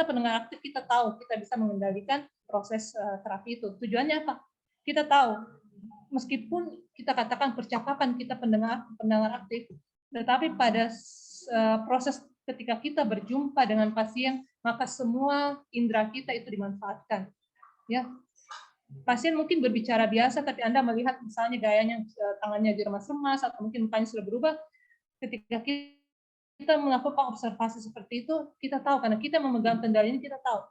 pendengar aktif, kita tahu kita bisa mengendalikan proses terapi itu. Tujuannya apa? Kita tahu, meskipun kita katakan percakapan kita pendengar aktif, tetapi pada proses ketika kita berjumpa dengan pasien, maka semua indera kita itu dimanfaatkan. Ya, pasien mungkin berbicara biasa, tapi Anda melihat misalnya gayanya tangannya diremas-remas atau mungkin mukanya sudah berubah. Ketika kita melakukan observasi seperti itu, kita tahu karena kita memegang kendali ini, kita tahu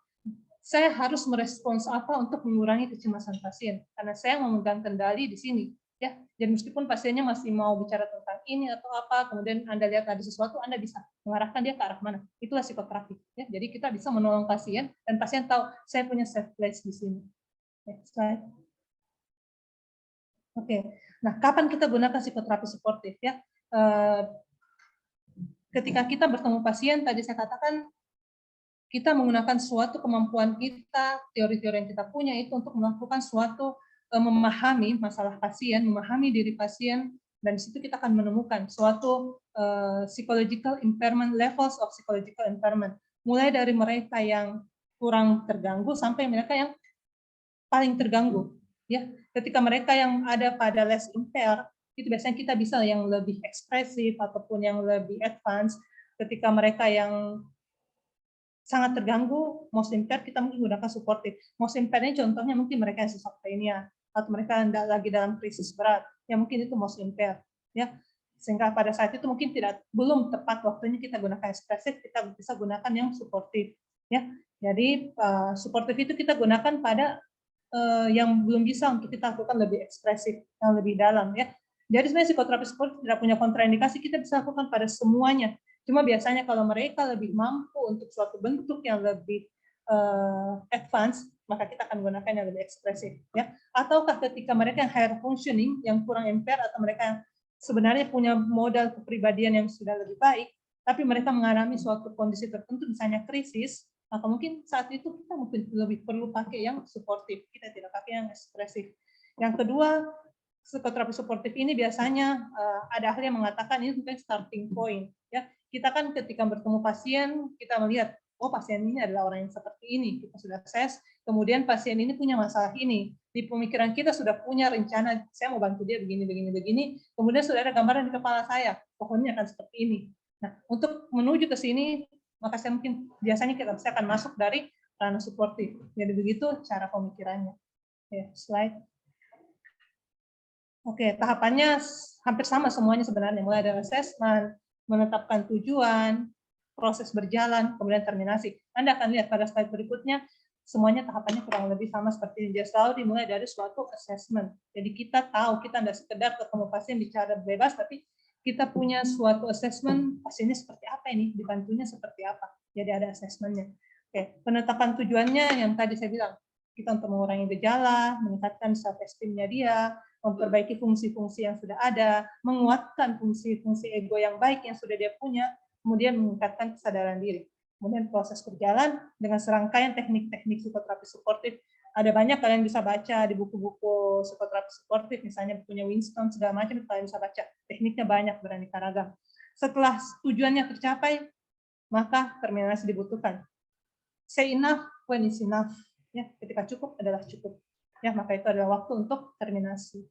saya harus merespons apa untuk mengurangi kecemasan pasien karena saya memegang kendali di sini. Ya, jadi meskipun pasiennya masih mau bicara tentang ini atau apa, kemudian Anda lihat ada sesuatu, Anda bisa mengarahkan dia ke arah mana. Itulah psikoterapi. Ya, jadi kita bisa menolong pasien dan pasien tahu saya punya safe place di sini. Next slide. Oke, nah kapan kita gunakan psikoterapi suportif ya? Ketika kita bertemu pasien, tadi saya katakan kita menggunakan suatu kemampuan kita, teori-teori yang kita punya itu untuk melakukan suatu memahami masalah pasien, memahami diri pasien, dan di situ kita akan menemukan suatu psychological impairment, levels of psychological impairment, mulai dari mereka yang kurang terganggu sampai mereka yang paling terganggu. Ya, ketika mereka yang ada pada less impaired, itu biasanya kita bisa yang lebih ekspresif ataupun yang lebih advance. Ketika mereka yang sangat terganggu, most impaired, kita mungkin gunakan supportive. Most impaired-nya contohnya mungkin mereka yang schizophrenia atau mereka yang lagi dalam krisis berat, ya mungkin itu most impaired. Ya, sehingga pada saat itu mungkin belum tepat waktunya kita gunakan ekspresif, kita bisa gunakan yang supportive. Ya, jadi supportive itu kita gunakan pada yang belum bisa untuk kita lakukan lebih ekspresif, yang lebih dalam. Ya, jadi sebenarnya psikoterapi supportif tidak punya kontraindikasi, kita bisa lakukan pada semuanya. Cuma biasanya kalau mereka lebih mampu untuk suatu bentuk yang lebih advance, maka kita akan gunakan yang lebih ekspresif. Ya. Ataukah ketika mereka yang higher functioning, yang kurang impaired, atau mereka yang sebenarnya punya modal kepribadian yang sudah lebih baik, tapi mereka mengalami suatu kondisi tertentu, misalnya krisis, maka mungkin saat itu kita mungkin lebih perlu pakai yang suportif, kita tidak pakai yang ekspresif. Yang kedua, psikoterapi suportif ini biasanya ada ahli yang mengatakan ini mungkin starting point. Ya, kita kan ketika bertemu pasien, kita melihat, oh pasien ini adalah orang yang seperti ini, kita sudah assess, kemudian pasien ini punya masalah ini, di pemikiran kita sudah punya rencana, saya mau bantu dia begini, begini, begini, kemudian sudah ada gambaran di kepala saya, pokoknya akan seperti ini. Nah, untuk menuju ke sini, maka saya mungkin biasanya saya akan masuk dari ranah suportif. Jadi begitu cara pemikirannya. Oke, slide. Oke, tahapannya hampir sama semuanya sebenarnya, mulai dari assessment, menetapkan tujuan, proses berjalan, kemudian terminasi. Anda akan lihat pada slide berikutnya, semuanya tahapannya kurang lebih sama seperti ini. Dia selalu dimulai dari suatu assessment. Jadi kita tahu, kita tidak sekedar ketemu pasien bicara bebas, tapi kita punya suatu assessment, pasiennya seperti apa ini, dibantunya seperti apa. Jadi ada assessment-nya. Oke, penetapan tujuannya yang tadi saya bilang, kita untuk mengurangi gejala, meningkatkan self-esteem-nya dia, memperbaiki fungsi-fungsi yang sudah ada, menguatkan fungsi-fungsi ego yang baik yang sudah dia punya, kemudian meningkatkan kesadaran diri. Kemudian proses berjalan dengan serangkaian teknik-teknik psikoterapi suportif. Ada banyak kalian bisa baca di buku-buku psikoterapi suportif, misalnya bukunya Winston, segala macam kalian bisa baca. Tekniknya banyak, beraneka ragam. Setelah tujuannya tercapai, maka terminasi dibutuhkan. Say enough when it's enough. Ya, ketika cukup adalah cukup. Ya, maka itu adalah waktu untuk terminasi.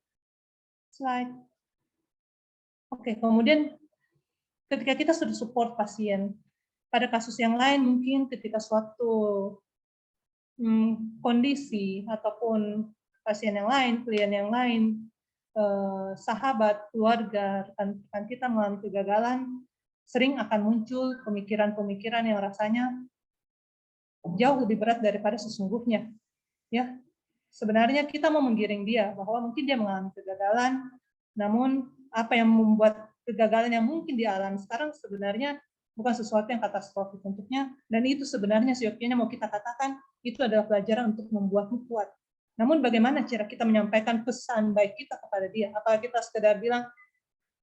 Slide. Oke, kemudian ketika kita sudah support pasien, pada kasus yang lain mungkin ketika suatu kondisi ataupun pasien yang lain, klien yang lain, sahabat, keluarga, rekan-rekan kita mengalami kegagalan, sering akan muncul pemikiran-pemikiran yang rasanya jauh lebih berat daripada sesungguhnya. Ya, sebenarnya kita mau menggiring dia bahwa mungkin dia mengalami kegagalan, namun apa yang membuat kegagalan yang mungkin dia alami sekarang sebenarnya bukan sesuatu yang katastrofik untuknya, dan itu sebenarnya seyogyanya mau kita katakan itu adalah pelajaran untuk membuatmu kuat. Namun bagaimana cara kita menyampaikan pesan baik kita kepada dia? Apakah kita sekedar bilang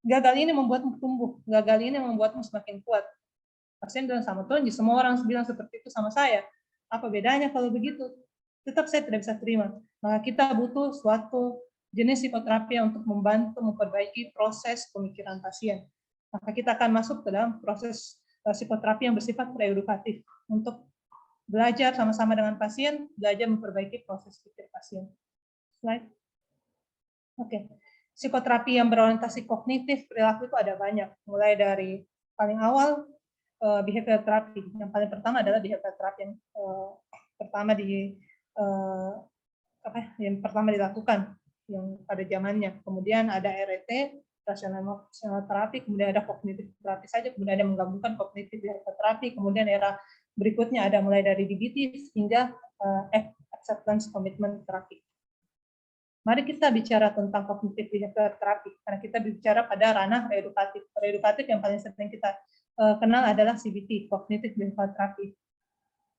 gagal ini membuatmu tumbuh, gagal ini membuatmu semakin kuat? Pasien bilang sama Tuhan, semua orang bilang seperti itu sama saya. Apa bedanya kalau begitu? Tetap saya tidak bisa terima. Maka kita butuh suatu jenis psikoterapi untuk membantu memperbaiki proses pemikiran pasien. Maka kita akan masuk ke dalam proses psikoterapi yang bersifat preedukatif untuk belajar sama-sama dengan pasien, belajar memperbaiki proses pikir pasien. Slide. Oke. Psikoterapi yang berorientasi kognitif perilaku itu ada banyak, mulai dari paling awal behavioral therapy. Yang paling pertama adalah behavioral therapy yang yang pertama dilakukan yang pada zamannya. Kemudian ada RET, rational emotional therapy, kemudian ada kognitif terapi saja, kemudian ada menggabungkan kognitif behavioral therapy, kemudian era berikutnya ada mulai dari DBT hingga acceptance commitment therapy. Mari kita bicara tentang kognitif behavioral therapy, karena kita bicara pada ranah reedukatif. Reedukatif yang paling sering kita kenal adalah CBT, Cognitive Behavioral Therapy.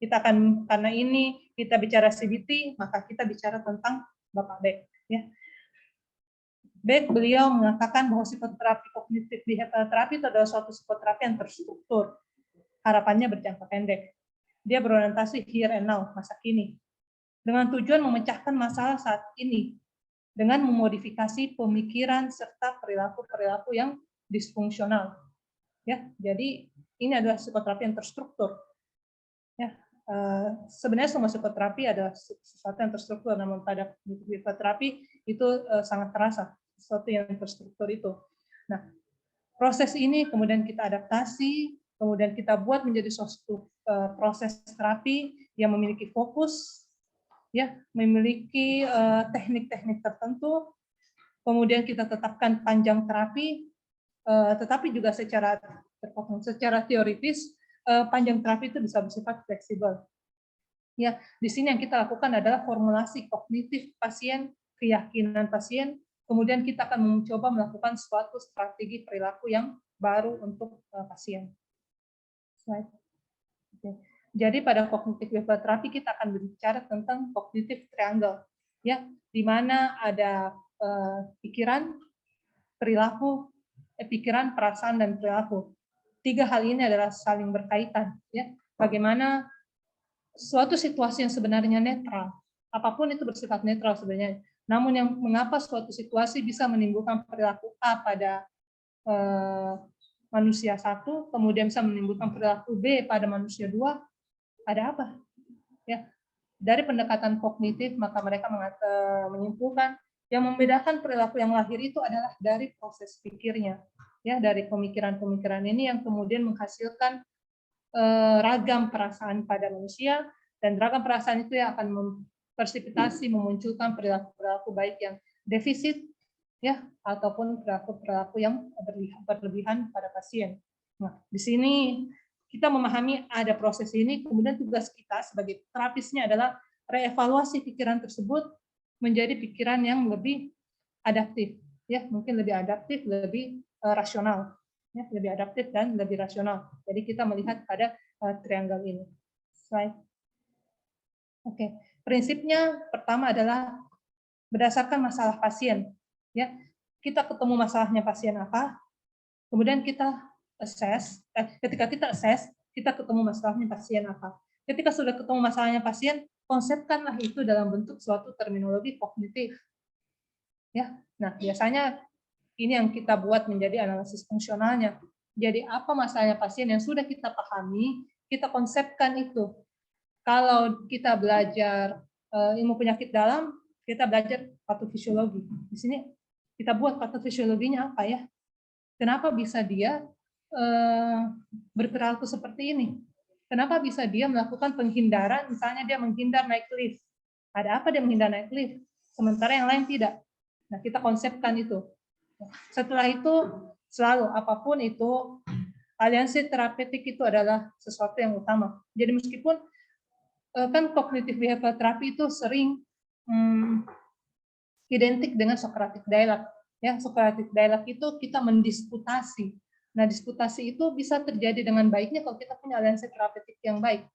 Kita akan, karena ini kita bicara CBT, maka kita bicara tentang Bapak Beck. Ya. Beck, beliau mengatakan bahwa psikoterapi kognitif behavioral therapy itu adalah suatu psikoterapi yang terstruktur. Harapannya berjangka pendek. Dia berorientasi here and now, masa kini. Dengan tujuan memecahkan masalah saat ini, dengan memodifikasi pemikiran serta perilaku-perilaku yang disfungsional. Ya, jadi ini adalah psikoterapi yang terstruktur. Ya, sebenarnya semua psikoterapi adalah sesuatu yang terstruktur, namun pada psikoterapi itu sangat terasa sesuatu yang terstruktur itu. Nah, proses ini kemudian kita adaptasi, kemudian kita buat menjadi suatu proses terapi yang memiliki fokus, ya, memiliki teknik-teknik tertentu, kemudian kita tetapkan panjang terapi, tetapi juga secara teoritis panjang terapi itu bisa bersifat fleksibel. Ya, di sini yang kita lakukan adalah formulasi kognitif pasien, keyakinan pasien, kemudian kita akan mencoba melakukan suatu strategi perilaku yang baru untuk pasien. Slide. Okay. Jadi pada kognitif behavioral therapy kita akan berbicara tentang kognitif triangle, ya, di mana ada pikiran, perilaku, pikiran, perasaan, dan perilaku. Tiga hal ini adalah saling berkaitan, ya. Bagaimana suatu situasi yang sebenarnya netral, apapun itu bersifat netral sebenarnya. Namun yang mengapa suatu situasi bisa menimbulkan perilaku A pada manusia satu, kemudian bisa menimbulkan perilaku B pada manusia dua, ada apa? Ya, dari pendekatan kognitif maka mereka menyimpulkan yang membedakan perilaku yang lahir itu adalah dari proses pikirnya, ya, dari pemikiran-pemikiran ini yang kemudian menghasilkan ragam perasaan pada manusia, dan ragam perasaan itu yang akan mempersipitasi memunculkan perilaku-perilaku baik yang defisit, ya, ataupun perilaku-perilaku yang berlebihan pada pasien. Nah, di sini kita memahami ada proses ini, kemudian tugas kita sebagai terapisnya adalah reevaluasi pikiran tersebut menjadi pikiran yang lebih adaptif, ya, mungkin lebih adaptif, lebih rasional, ya, lebih adaptif dan lebih rasional. Jadi kita melihat pada triangle ini. Slide. Oke, prinsipnya pertama adalah berdasarkan masalah pasien, ya. Kita ketemu masalahnya pasien apa, kemudian kita assess, ketika kita assess, kita ketemu masalahnya pasien apa. Ketika sudah ketemu masalahnya pasien, konsepkanlah itu dalam bentuk suatu terminologi kognitif. Ya, nah biasanya ini yang kita buat menjadi analisis fungsionalnya. Jadi apa masalahnya pasien yang sudah kita pahami, kita konsepkan itu. Kalau kita belajar ilmu penyakit dalam, kita belajar patofisiologi. Di sini kita buat patofisiologinya apa ya? Kenapa bisa dia berperilaku seperti ini? Kenapa bisa dia melakukan penghindaran? Misalnya dia menghindar naik lift. Ada apa dia menghindar naik lift? Sementara yang lain tidak. Nah, kita konsepkan itu. Setelah itu, selalu apapun itu, aliansi terapeutik itu adalah sesuatu yang utama. Jadi meskipun kan kognitif behavioral terapi itu sering identik dengan Socratic dialogue. Ya, Socratic dialogue itu kita mendisputasi. Nah, disputasi itu bisa terjadi dengan baiknya kalau kita punya aliansi terapeutik yang baik.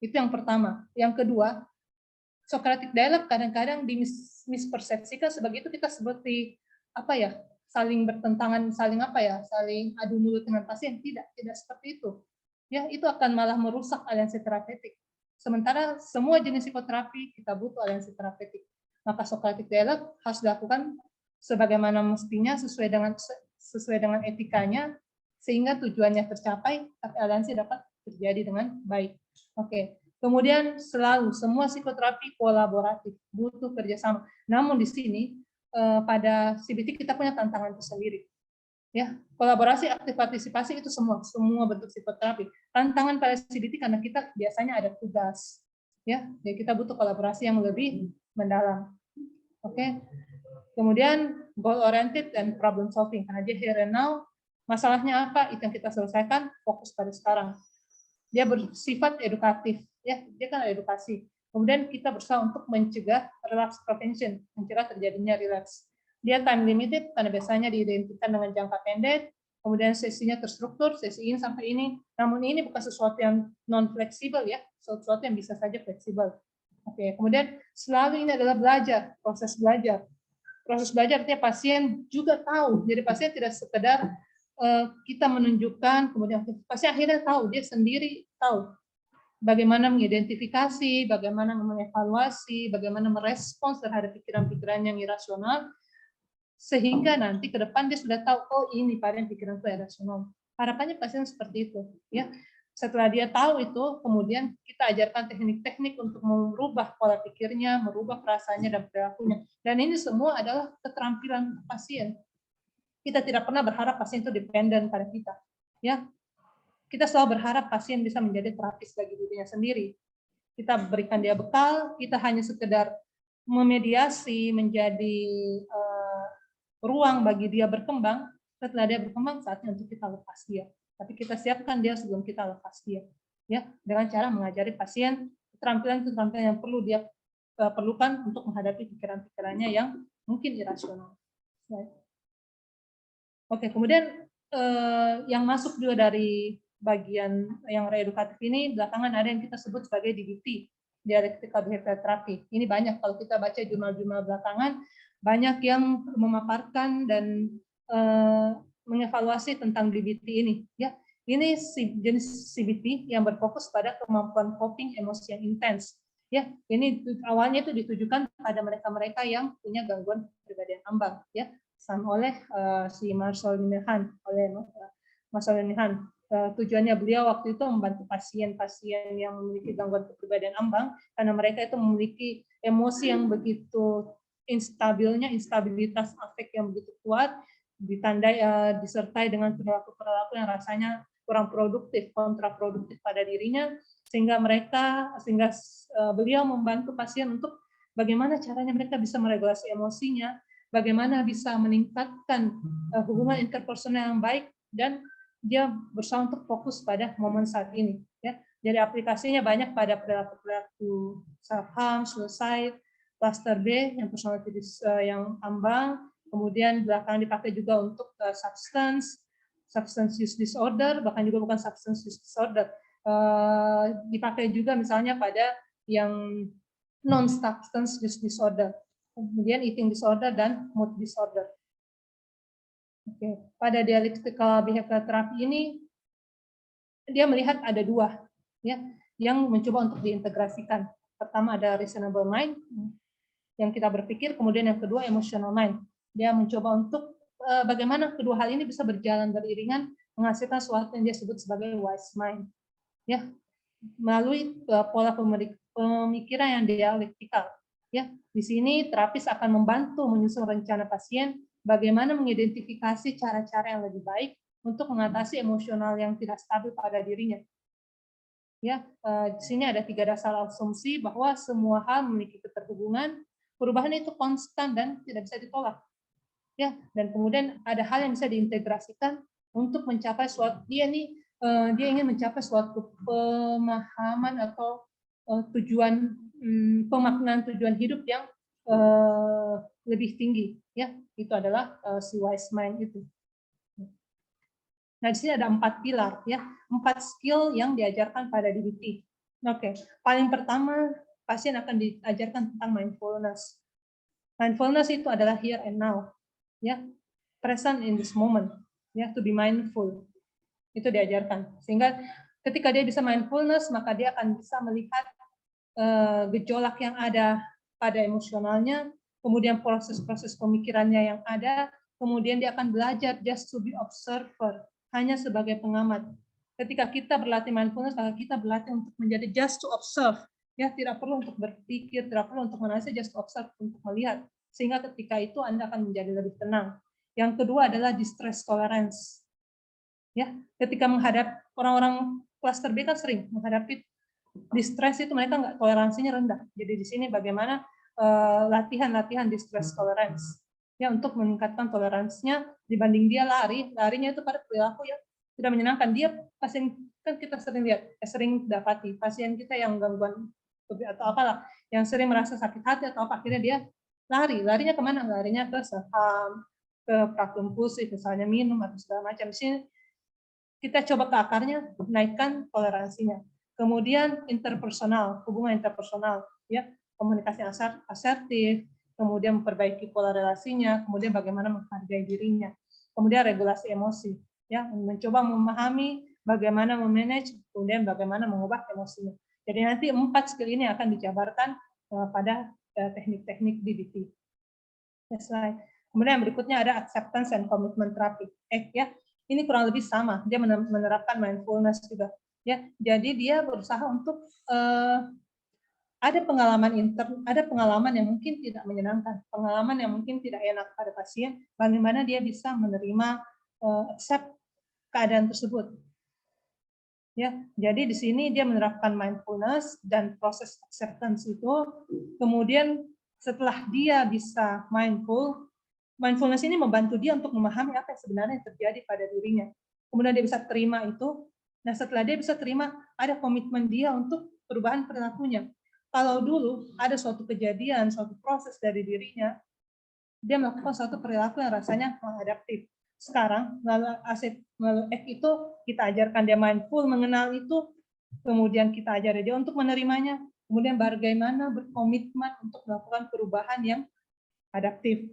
Itu yang pertama. Yang kedua, Socratic dialogue kadang-kadang dimispersepsikan sebagai itu kita seperti apa ya, saling bertentangan, saling adu mulut dengan pasien. Tidak seperti itu. Ya, itu akan malah merusak aliansi terapeutik. Sementara semua jenis psikoterapi kita butuh aliansi terapeutik. Maka Socratic dialogue harus dilakukan sebagaimana mestinya sesuai dengan etikanya, sehingga tujuannya tercapai, tapi aliansi dapat terjadi dengan baik. Oke, Kemudian selalu semua psikoterapi kolaboratif, butuh kerjasama. Namun di sini pada CBT kita punya tantangan tersendiri. Ya, kolaborasi, aktif partisipasi itu semua bentuk psikoterapi. Tantangan pada CBT karena kita biasanya ada tugas, ya, jadi kita butuh kolaborasi yang lebih mendalam. Oke. Kemudian goal oriented dan problem solving, karena dia here and now, masalahnya apa, itu yang kita selesaikan, fokus pada sekarang. Dia bersifat edukatif, ya, dia kan edukasi. Kemudian kita berusaha untuk mencegah relapse prevention, mencegah terjadinya relapse. Dia time limited karena biasanya diidentikan dengan jangka pendek, kemudian sesinya terstruktur, sesi ini sampai ini. Namun ini bukan sesuatu yang non fleksibel, ya, sesuatu yang bisa saja fleksibel. Oke, kemudian selalu ini adalah belajar, proses belajar. Proses belajar artinya pasien juga tahu, jadi pasien tidak sekedar kita menunjukkan, kemudian pasti akhirnya tahu, dia sendiri tahu bagaimana mengidentifikasi, bagaimana mengevaluasi, bagaimana merespons terhadap pikiran-pikiran yang irasional, sehingga nanti ke depan dia sudah tahu, oh ini varian pikiran itu irasional. Harapannya pasien seperti itu, ya. Setelah dia tahu itu, kemudian kita ajarkan teknik-teknik untuk merubah pola pikirnya, merubah perasaannya dan perilakunya. Dan ini semua adalah keterampilan pasien. Kita tidak pernah berharap pasien itu dependen pada kita, ya. Kita selalu berharap pasien bisa menjadi terapis bagi dirinya sendiri. Kita berikan dia bekal, kita hanya sekedar memediasi, menjadi ruang bagi dia berkembang. Setelah dia berkembang, saatnya untuk kita lepas dia. Tapi kita siapkan dia sebelum kita lepas dia, ya, dengan cara mengajari pasien keterampilan-keterampilan yang perlu dia perlukan untuk menghadapi pikiran-pikirannya yang mungkin irasional. Oke, kemudian yang masuk juga dari bagian yang reedukatif ini, belakangan ada yang kita sebut sebagai DBT, Dialectical Behavioral Therapy. Ini banyak, kalau kita baca jurnal-jurnal belakangan, banyak yang memaparkan dan mengevaluasi tentang DBT ini. Ya, ini jenis CBT yang berfokus pada kemampuan coping emosi yang intens. Ya, ini awalnya itu ditujukan pada mereka-mereka yang punya gangguan kepribadian ambang. Ya, oleh si Marshall Linehan, tujuannya beliau waktu itu membantu pasien-pasien yang memiliki gangguan kepribadian ambang karena mereka itu memiliki emosi yang begitu instabilitas afek yang begitu kuat, ditandai disertai dengan perilaku-perilaku yang rasanya kurang produktif, kontraproduktif pada dirinya, sehingga beliau membantu pasien untuk bagaimana caranya mereka bisa meregulasi emosinya, bagaimana bisa meningkatkan hubungan interpersonal yang baik, dan dia berusaha untuk fokus pada momen saat ini. Ya. Jadi aplikasinya banyak pada perilaku self-harm, suicide, cluster B, yang personality yang ambang, kemudian belakangan dipakai juga untuk substance use disorder, bahkan juga bukan substance use disorder, dipakai juga misalnya pada yang non-substance use disorder, kemudian eating disorder dan mood disorder. Oke. Pada dialectical behavioral therapy ini, dia melihat ada dua, ya, yang mencoba untuk diintegrasikan. Pertama ada reasonable mind, yang kita berpikir, kemudian yang kedua emotional mind. Dia mencoba untuk bagaimana kedua hal ini bisa berjalan beriringan, menghasilkan sesuatu yang dia sebut sebagai wise mind. Ya, melalui pola pemikiran yang dialektikal. Ya, di sini terapis akan membantu menyusun rencana pasien, bagaimana mengidentifikasi cara-cara yang lebih baik untuk mengatasi emosional yang tidak stabil pada dirinya. Ya, di sini ada 3 dasar asumsi bahwa semua hal memiliki keterhubungan, perubahan itu konstan dan tidak bisa ditolak. Ya, dan kemudian ada hal yang bisa diintegrasikan untuk mencapai suatu dia ingin mencapai suatu pemahaman atau tujuan pemaknaan tujuan hidup yang lebih tinggi, ya, itu adalah si wise mind itu. Nah, di sini ada 4 pilar, ya, 4 skill yang diajarkan pada DBT. Oke, paling pertama pasien akan diajarkan tentang mindfulness. Mindfulness itu adalah here and now, ya, present in this moment, ya, to be mindful. Itu diajarkan. Sehingga ketika dia bisa mindfulness, maka dia akan bisa melihat gejolak yang ada pada emosionalnya, kemudian proses-proses pemikirannya yang ada, kemudian dia akan belajar just to be observer, hanya sebagai pengamat. Ketika kita berlatih mindfulness, maka kita berlatih untuk menjadi just to observe, ya, tidak perlu untuk berpikir, tidak perlu untuk menanyakan, just to observe, untuk melihat, sehingga ketika itu Anda akan menjadi lebih tenang. Yang kedua adalah distress tolerance, ya, ketika menghadap orang-orang klaster B kan sering menghadapi distress, itu mereka nggak, toleransinya rendah. Jadi di sini bagaimana latihan distress tolerance, ya, untuk meningkatkan toleransinya dibanding dia larinya itu pada perilaku yang tidak menyenangkan. Dia pasien, kan kita sering lihat, sering dapati pasien kita yang gangguan atau apalah, yang sering merasa sakit hati atau apa, akhirnya dia larinya kemana? Larinya ke saham, ke praktik impulsif, misalnya minum atau segala macam. Di sini kita coba ke akarnya, naikkan toleransinya. Kemudian interpersonal, hubungan interpersonal, ya, komunikasi asertif, kemudian memperbaiki pola relasinya, kemudian bagaimana menghargai dirinya, kemudian regulasi emosi, ya, mencoba memahami bagaimana memanage, kemudian bagaimana mengubah emosinya. Jadi nanti 4 skill ini akan dijabarkan pada teknik-teknik DBT. Next slide. Kemudian yang berikutnya ada acceptance and commitment therapy. Ya, ini kurang lebih sama. Dia menerapkan mindfulness juga. Ya, jadi dia berusaha untuk ada pengalaman yang mungkin tidak menyenangkan, pengalaman yang mungkin tidak enak pada pasien. Bagaimana dia bisa menerima, accept keadaan tersebut. Ya, jadi di sini dia menerapkan mindfulness dan proses acceptance itu. Kemudian setelah dia bisa mindfulness ini membantu dia untuk memahami apa yang sebenarnya terjadi pada dirinya. Kemudian dia bisa terima itu. Nah, setelah dia bisa terima, ada komitmen dia untuk perubahan perilakunya. Kalau dulu ada suatu kejadian, suatu proses dari dirinya, dia melakukan suatu perilaku yang rasanya maladaptif. Sekarang melalui itu kita ajarkan dia mindful, mengenal itu, kemudian kita ajar dia untuk menerimanya, kemudian bagaimana berkomitmen untuk melakukan perubahan yang adaptif,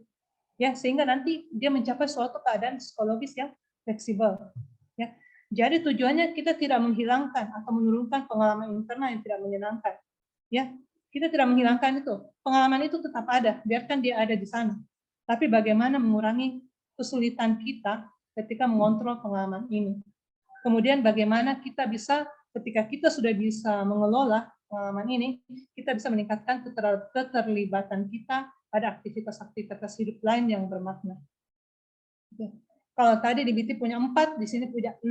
ya, sehingga nanti dia mencapai suatu keadaan psikologis yang fleksibel, ya. Jadi tujuannya kita tidak menghilangkan atau menurunkan pengalaman internal yang tidak menyenangkan, ya. Kita tidak menghilangkan itu, pengalaman itu tetap ada, biarkan dia ada di sana. Tapi bagaimana mengurangi kesulitan kita ketika mengontrol pengalaman ini. Kemudian bagaimana kita bisa, ketika kita sudah bisa mengelola pengalaman ini, kita bisa meningkatkan keterlibatan kita pada aktivitas-aktivitas hidup lain yang bermakna. Kalau tadi di BT punya 4, di sini punya 6.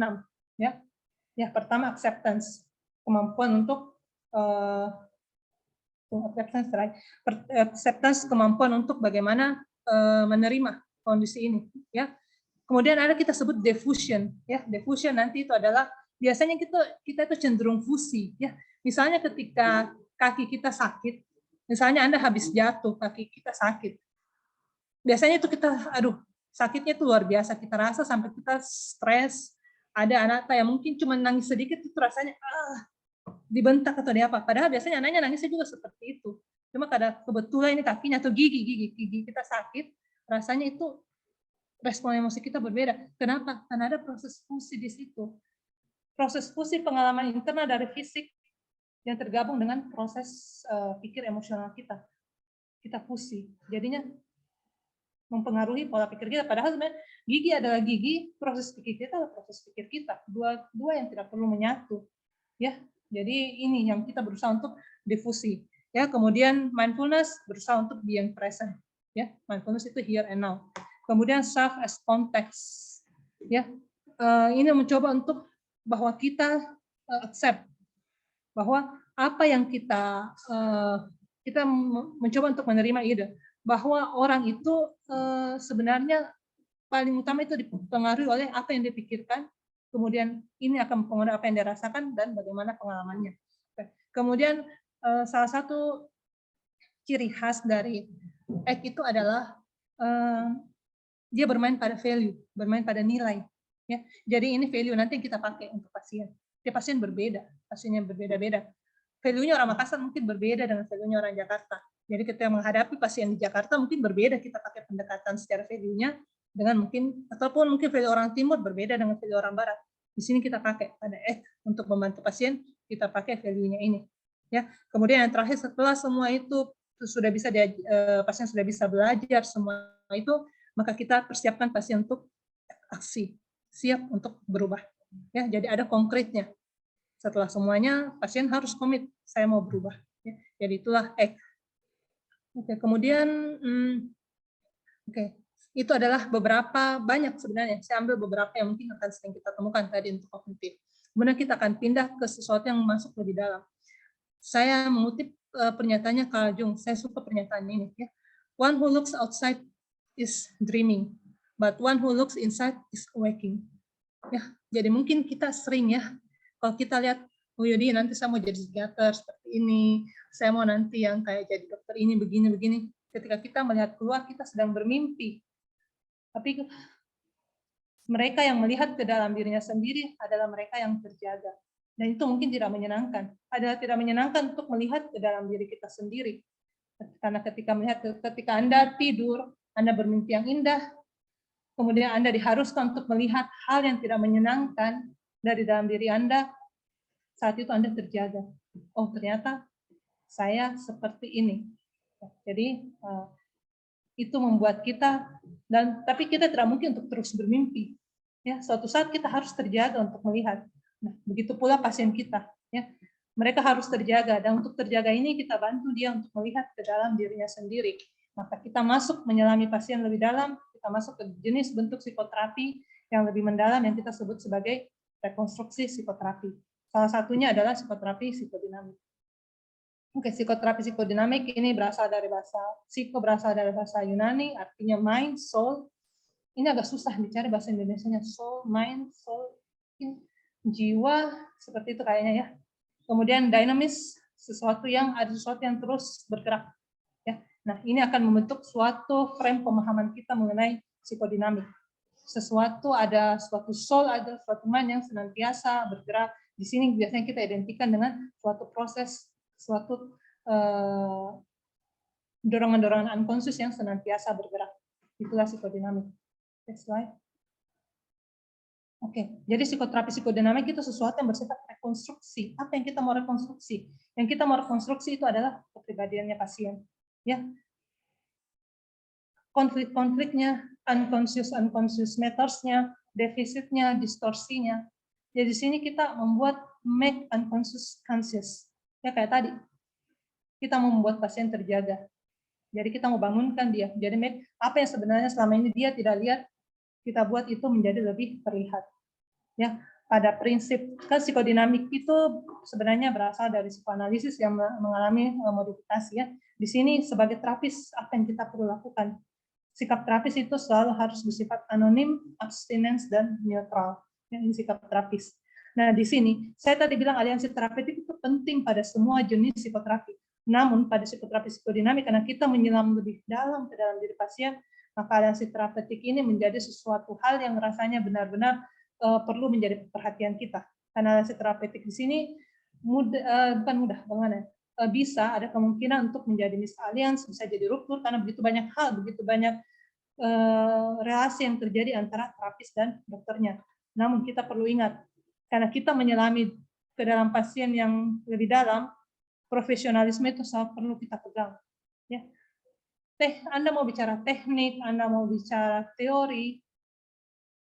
Ya, ya, pertama acceptance, kemampuan untuk acceptance, kemampuan untuk bagaimana menerima kondisi ini, ya. Kemudian ada kita sebut diffusion, ya. Diffusion nanti itu adalah biasanya kita itu cenderung fusi, ya. Misalnya ketika kaki kita sakit, misalnya Anda habis jatuh, kaki kita sakit. Biasanya itu kita, aduh, sakitnya itu luar biasa, kita rasa sampai kita stres. Ada anak yang mungkin cuma nangis sedikit itu rasanya dibentak atau di apa. Padahal biasanya anaknya nangisnya juga seperti itu. Cuma kadang kebetulan ini kakinya atau gigi kita sakit, rasanya itu respon emosi kita berbeda. Kenapa? Karena ada proses fusi di situ. Proses fusi pengalaman internal dari fisik yang tergabung dengan proses pikir emosional kita. Kita fusi. Jadinya mempengaruhi pola pikir kita. Padahal sebenarnya gigi adalah gigi, proses pikir kita adalah proses pikir kita. Dua yang tidak perlu menyatu. Ya, jadi ini yang kita berusaha untuk difusi. Ya, kemudian mindfulness berusaha untuk being present. Ya, mindfulness itu here and now. Kemudian serve as context. Ya, ini mencoba untuk bahwa kita accept bahwa apa yang kita mencoba untuk menerima ide bahwa orang itu sebenarnya paling utama itu dipengaruhi oleh apa yang dipikirkan, kemudian ini akan mempengaruhi apa yang dirasakan dan bagaimana pengalamannya. Kemudian salah satu ciri khas dari ACT itu adalah dia bermain pada value, bermain pada nilai. Ya, jadi ini value nanti yang kita pakai untuk pasien. Dia pasien berbeda, pasiennya berbeda-beda. Value-nya orang Makassar mungkin berbeda dengan value-nya orang Jakarta. Jadi kita menghadapi pasien di Jakarta mungkin berbeda, kita pakai pendekatan secara value-nya dengan mungkin, ataupun mungkin value orang Timur berbeda dengan value orang Barat. Di sini kita pakai pada untuk membantu pasien, kita pakai value-nya ini. Ya, kemudian yang terakhir setelah semua itu sudah bisa pasien sudah bisa belajar semua itu, maka kita persiapkan pasien untuk aksi, siap untuk berubah. Ya, jadi ada konkretnya. Setelah semuanya, pasien harus komit, saya mau berubah. Ya, jadi itulah act. Oke, kemudian, oke, itu adalah beberapa, banyak sebenarnya. Saya ambil beberapa yang mungkin akan sering kita temukan tadi untuk kognitif. Kemudian kita akan pindah ke sesuatu yang masuk lebih dalam. Saya mengutip pernyataannya Carl Jung. Saya suka pernyataan ini. Ya. One who looks outside is dreaming, but one who looks inside is waking. Ya, jadi mungkin kita sering ya, kalau kita lihat, oh Yudi nanti saya mau jadi psikiater seperti ini, saya mau nanti yang kayak jadi dokter ini, begini. Ketika kita melihat keluar, kita sedang bermimpi. Tapi mereka yang melihat ke dalam dirinya sendiri adalah mereka yang terjaga. Dan itu mungkin tidak menyenangkan. Adalah tidak menyenangkan untuk melihat ke dalam diri kita sendiri. Karena ketika Anda tidur, Anda bermimpi yang indah, kemudian Anda diharuskan untuk melihat hal yang tidak menyenangkan dari dalam diri Anda, saat itu Anda terjaga. Oh, ternyata saya seperti ini. Jadi, itu membuat kita, tapi kita tidak mungkin untuk terus bermimpi. Ya, suatu saat kita harus terjaga untuk melihat. Nah, begitu pula pasien kita. Ya, mereka harus terjaga, dan untuk terjaga ini kita bantu dia untuk melihat ke dalam dirinya sendiri. Maka kita masuk menyelami pasien lebih dalam, kita masuk ke jenis bentuk psikoterapi yang lebih mendalam yang kita sebut sebagai rekonstruksi psikoterapi. Salah satunya adalah psikoterapi psikodinamik. Oke, psikoterapi psikodinamik ini berasal dari bahasa Yunani, artinya mind, soul. Ini agak susah dicari bahasa Indonesianya, soul, mind, soul, jiwa, seperti itu kayaknya ya. Kemudian dinamis, sesuatu yang terus bergerak. Ya. Nah, ini akan membentuk suatu frame pemahaman kita mengenai psikodinamik. Ada suatu soul, ada suatu mind yang senantiasa bergerak. Di sini biasanya kita identikan dengan suatu proses, suatu dorongan-dorongan unconscious yang senantiasa bergerak. Itulah psikodinamik. Next slide. Oke, jadi psikoterapi psikodinamik itu sesuatu yang bersifat rekonstruksi. Apa yang kita mau rekonstruksi? Yang kita mau rekonstruksi itu adalah kepribadiannya pasien. Ya, konflik-konfliknya, unconscious matters-nya, defisitnya, distorsinya. Jadi di sini kita membuat make unconscious conscious. Ya kayak tadi, kita mau membuat pasien terjaga. Jadi kita mau bangunkan dia. Jadi apa yang sebenarnya selama ini dia tidak lihat, kita buat itu menjadi lebih terlihat. Ya, pada prinsip psikodinamik itu sebenarnya berasal dari psikoanalisis yang mengalami modifikasi ya. Di sini sebagai terapis apa yang kita perlu lakukan? Sikap terapis itu selalu harus bersifat anonim, abstinence, dan neutral. Ya, ini sikap terapis. Nah, di sini saya tadi bilang aliansi terapeutik itu penting pada semua jenis psikoterapi. Namun pada psikoterapi psikodinamik, karena kita menyelam lebih dalam ke dalam diri pasien, maka aliansi terapeutik ini menjadi sesuatu hal yang rasanya benar-benar perlu menjadi perhatian kita. Karena aliansi terapeutik di sini bisa ada kemungkinan untuk menjadi misalliance, bisa jadi ruptur, karena begitu banyak hal, begitu banyak relasi yang terjadi antara terapis dan dokternya. Namun kita perlu ingat, karena kita menyelami ke dalam pasien yang lebih dalam, profesionalisme itu sangat perlu kita pegang. Ya. Anda mau bicara teknik, Anda mau bicara teori,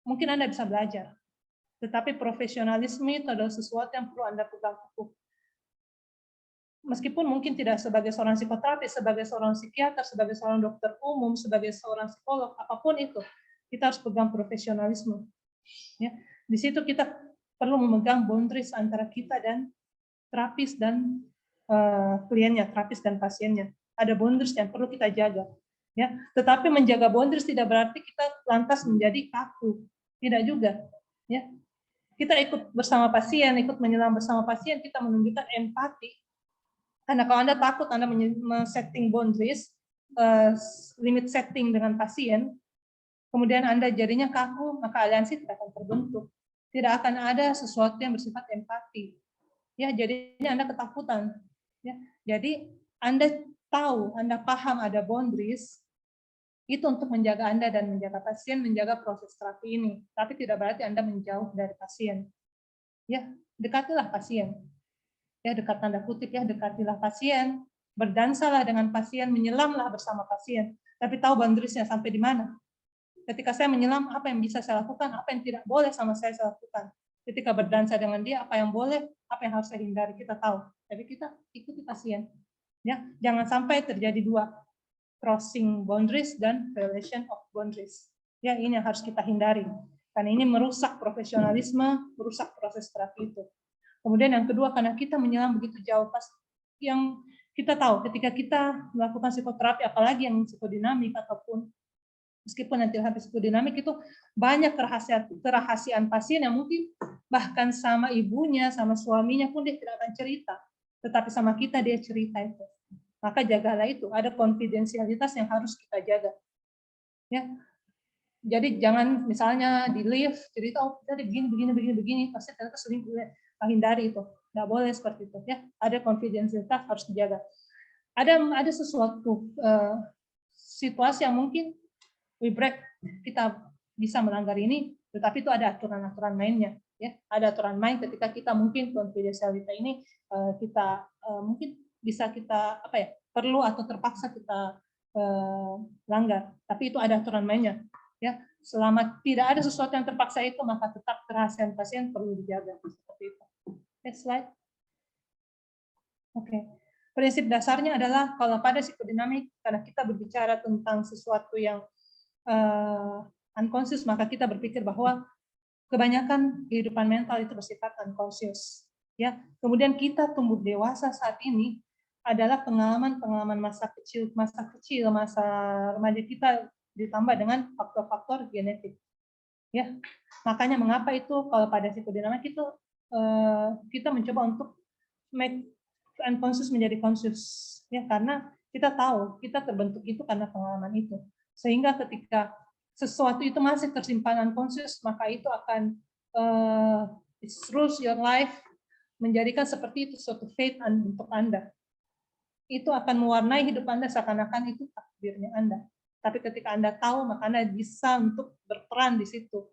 mungkin Anda bisa belajar. Tetapi profesionalisme itu adalah sesuatu yang perlu Anda pegang teguh. Meskipun mungkin tidak sebagai seorang psikoterapis, sebagai seorang psikiater, sebagai seorang dokter umum, sebagai seorang psikolog, apapun itu, kita harus pegang profesionalisme. Ya. Di situ kita perlu memegang boundaries antara kita dan terapis dan kliennya, terapis dan pasiennya. Ada boundaries yang perlu kita jaga. Ya, tetapi menjaga boundaries tidak berarti kita lantas menjadi kaku. Tidak juga. Ya, kita ikut bersama pasien, ikut menyelam bersama pasien, kita menunjukkan empati. Karena kalau Anda takut Anda men-setting boundaries, limit setting dengan pasien, kemudian Anda jadinya kaku, maka aliansi tidak akan terbentuk. Tidak akan ada sesuatu yang bersifat empati. Ya, jadinya Anda ketakutan. Ya, jadi Anda tahu, Anda paham ada boundaries, itu untuk menjaga Anda dan menjaga pasien, menjaga proses terapi ini. Tapi tidak berarti Anda menjauh dari pasien. Ya, dekatilah pasien. Ya, dekat tanda kutip ya, dekatilah pasien, berdansalah dengan pasien, menyelamlah bersama pasien. Tapi tahu boundariesnya sampai di mana. Ketika saya menyelam, apa yang bisa saya lakukan, apa yang tidak boleh sama saya lakukan. ketika berdansa dengan dia, apa yang boleh, apa yang harus saya hindari, kita tahu. Jadi kita ikuti pasien. Ya, jangan sampai terjadi dua, crossing boundaries dan violation of boundaries. Ya, ini yang harus kita hindari. Karena ini merusak profesionalisme, merusak proses terapi itu. Kemudian yang kedua, karena kita menyelam begitu jauh, pas yang kita tahu ketika kita melakukan psikoterapi, apalagi yang psikodinamik ataupun meskipun nanti terapi psikodinamik itu banyak kerahasiaan pasien yang mungkin bahkan sama ibunya, sama suaminya pun dia tidak akan cerita, tetapi sama kita dia cerita itu. Maka jagalah itu, ada konfidensialitas yang harus kita jaga. Ya, jadi jangan misalnya di lift cerita, oh tadi begini, pasti ternyata selingkuh, hindari itu. Nggak boleh seperti itu. Ya, ada konfidensialitas harus dijaga. Ada sesuatu situasi yang mungkin we break, kita bisa melanggar ini, tetapi itu ada aturan-aturan mainnya. Ya, ada aturan main ketika kita mungkin konfidensialitas ini kita mungkin bisa kita perlu atau terpaksa kita langgar. Tapi itu ada aturan mainnya. Ya, selama tidak ada sesuatu yang terpaksa itu, maka tetap kerahasiaan pasien perlu dijaga seperti itu. Next slide. Oke. Prinsip dasarnya adalah kalau pada psikodinamik, karena kita berbicara tentang sesuatu yang unconscious, maka kita berpikir bahwa kebanyakan kehidupan mental itu bersifat unconscious. Ya, kemudian kita tumbuh dewasa saat ini adalah pengalaman-pengalaman masa kecil, masa remaja kita ditambah dengan faktor-faktor genetik. Ya, makanya mengapa itu kalau pada psikodinamik itu kita mencoba untuk make unconscious menjadi conscious, ya, karena kita tahu kita terbentuk itu karena pengalaman itu, sehingga ketika sesuatu itu masih tersimpan unconscious, maka itu akan it rules your life, menjadikan seperti itu suatu fate untuk Anda. Itu akan mewarnai hidup Anda seakan-akan itu takdirnya Anda. Tapi ketika Anda tahu, maka Anda bisa untuk berperan di situ.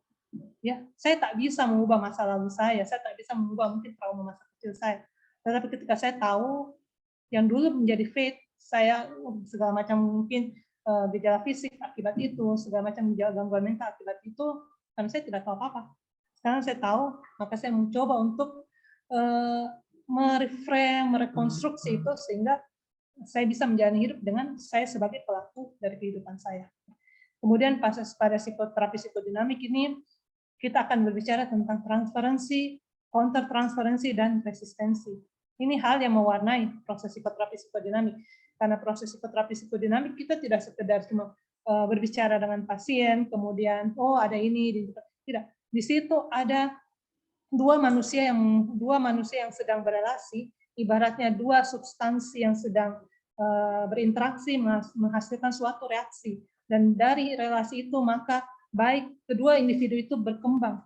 Ya, saya tak bisa mengubah masa lalu saya tak bisa mengubah mungkin trauma masa kecil saya. Tetapi ketika saya tahu yang dulu menjadi fate, saya segala macam mungkin gejala fisik akibat itu, segala macam gangguan mental akibat itu, karena saya tidak tahu apa-apa. Sekarang saya tahu, maka saya mencoba untuk merekonstruksi itu sehingga saya bisa menjalani hidup dengan saya sebagai pelaku dari kehidupan saya. Kemudian pada psikoterapi psikodinamik ini, kita akan berbicara tentang transferensi, counter transferensi, dan resistensi. Ini hal yang mewarnai proses psikoterapi psikodinamik. Karena proses psikoterapi psikodinamik kita tidak sekedar cuma berbicara dengan pasien, kemudian oh ada ini, tidak. Di situ ada dua manusia yang sedang berelasi, ibaratnya dua substansi yang sedang berinteraksi menghasilkan suatu reaksi, dan dari relasi itu maka baik kedua individu itu berkembang,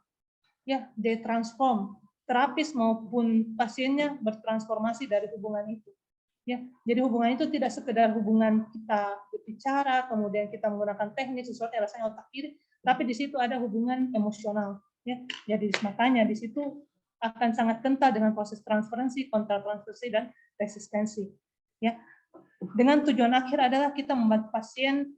ya, they transform, terapis maupun pasiennya bertransformasi dari hubungan itu, ya. Jadi hubungan itu tidak sekedar hubungan kita berbicara kemudian kita menggunakan teknik sesuatu yang rasanya otak kiri, tapi di situ ada hubungan emosional, ya. Jadi makanya di situ akan sangat kental dengan proses transferensi, kontratransferensi, dan resistensi, ya. Dengan tujuan akhir adalah kita membantu pasien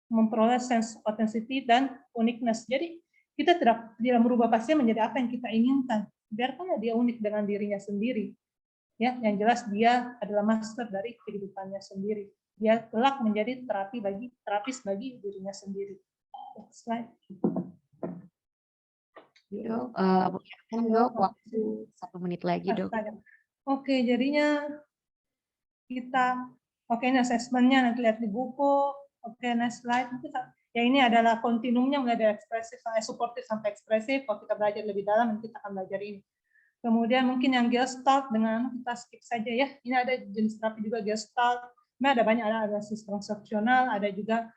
memperoleh sense of authenticity dan uniqueness. Jadi kita tidak merubah pasien menjadi apa yang kita inginkan. Biarkanlah dia unik dengan dirinya sendiri. Ya, yang jelas dia adalah master dari kehidupannya sendiri. Dia kelak menjadi terapis bagi dirinya sendiri. Slide. Dok, waktu 1 menit lagi, Dok. Oke, jadinya kita, ini assessment-nya nanti lihat di buku. Oke, next slide. Ya, ini adalah kontinumnya mulai dari ekspresif sampai suportif sampai ekspresif. Kalau kita belajar lebih dalam, nanti kita akan belajar ini. Kemudian mungkin yang Gestalt dengan kita skip saja ya. Ini ada jenis terapi juga Gestalt. Ini ada banyak, ada transaksional, ada juga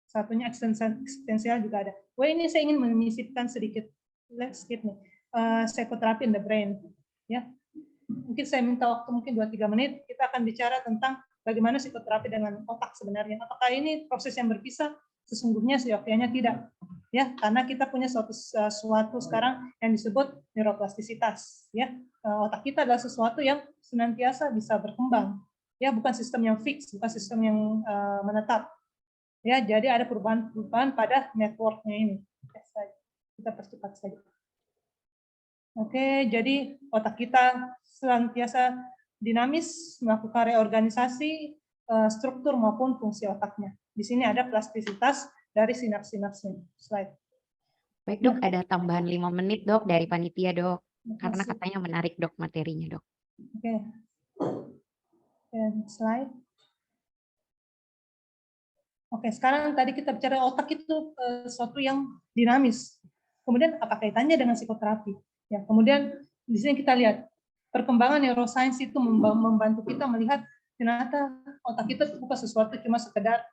satunya eksistensial juga ada. Ini saya ingin menyisipkan sedikit. Let's skip nih. Psychotherapy in the brain. Ya. Mungkin saya minta waktu mungkin 2-3 menit, kita akan bicara tentang bagaimana psikoterapi dengan otak sebenarnya. Apakah ini proses yang berpisah? Sesungguhnya seyogyanya tidak. Ya, karena kita punya suatu sekarang yang disebut neuroplastisitas. Ya, otak kita adalah sesuatu yang senantiasa bisa berkembang. Ya, bukan sistem yang fix, bukan sistem yang menetap. Ya, jadi ada perubahan-perubahan pada networknya ini. Kita percepat saja. Oke, jadi otak kita senantiasa dinamis, melakukan reorganisasi struktur maupun fungsi otaknya. Di sini ada plastisitas dari sinaps-sinapsnya. Slide. Baik dok, ada tambahan 5 menit dok dari panitia dok. Karena Makasih. katanya menarik dok materinya dok. Oke. Dan slide. Oke, sekarang tadi kita bicara otak itu sesuatu yang dinamis. Kemudian apa kaitannya dengan psikoterapi? Ya, kemudian di sini kita lihat perkembangan neuroscience itu membantu kita melihat ternyata otak kita bukan sesuatu cuma sekedar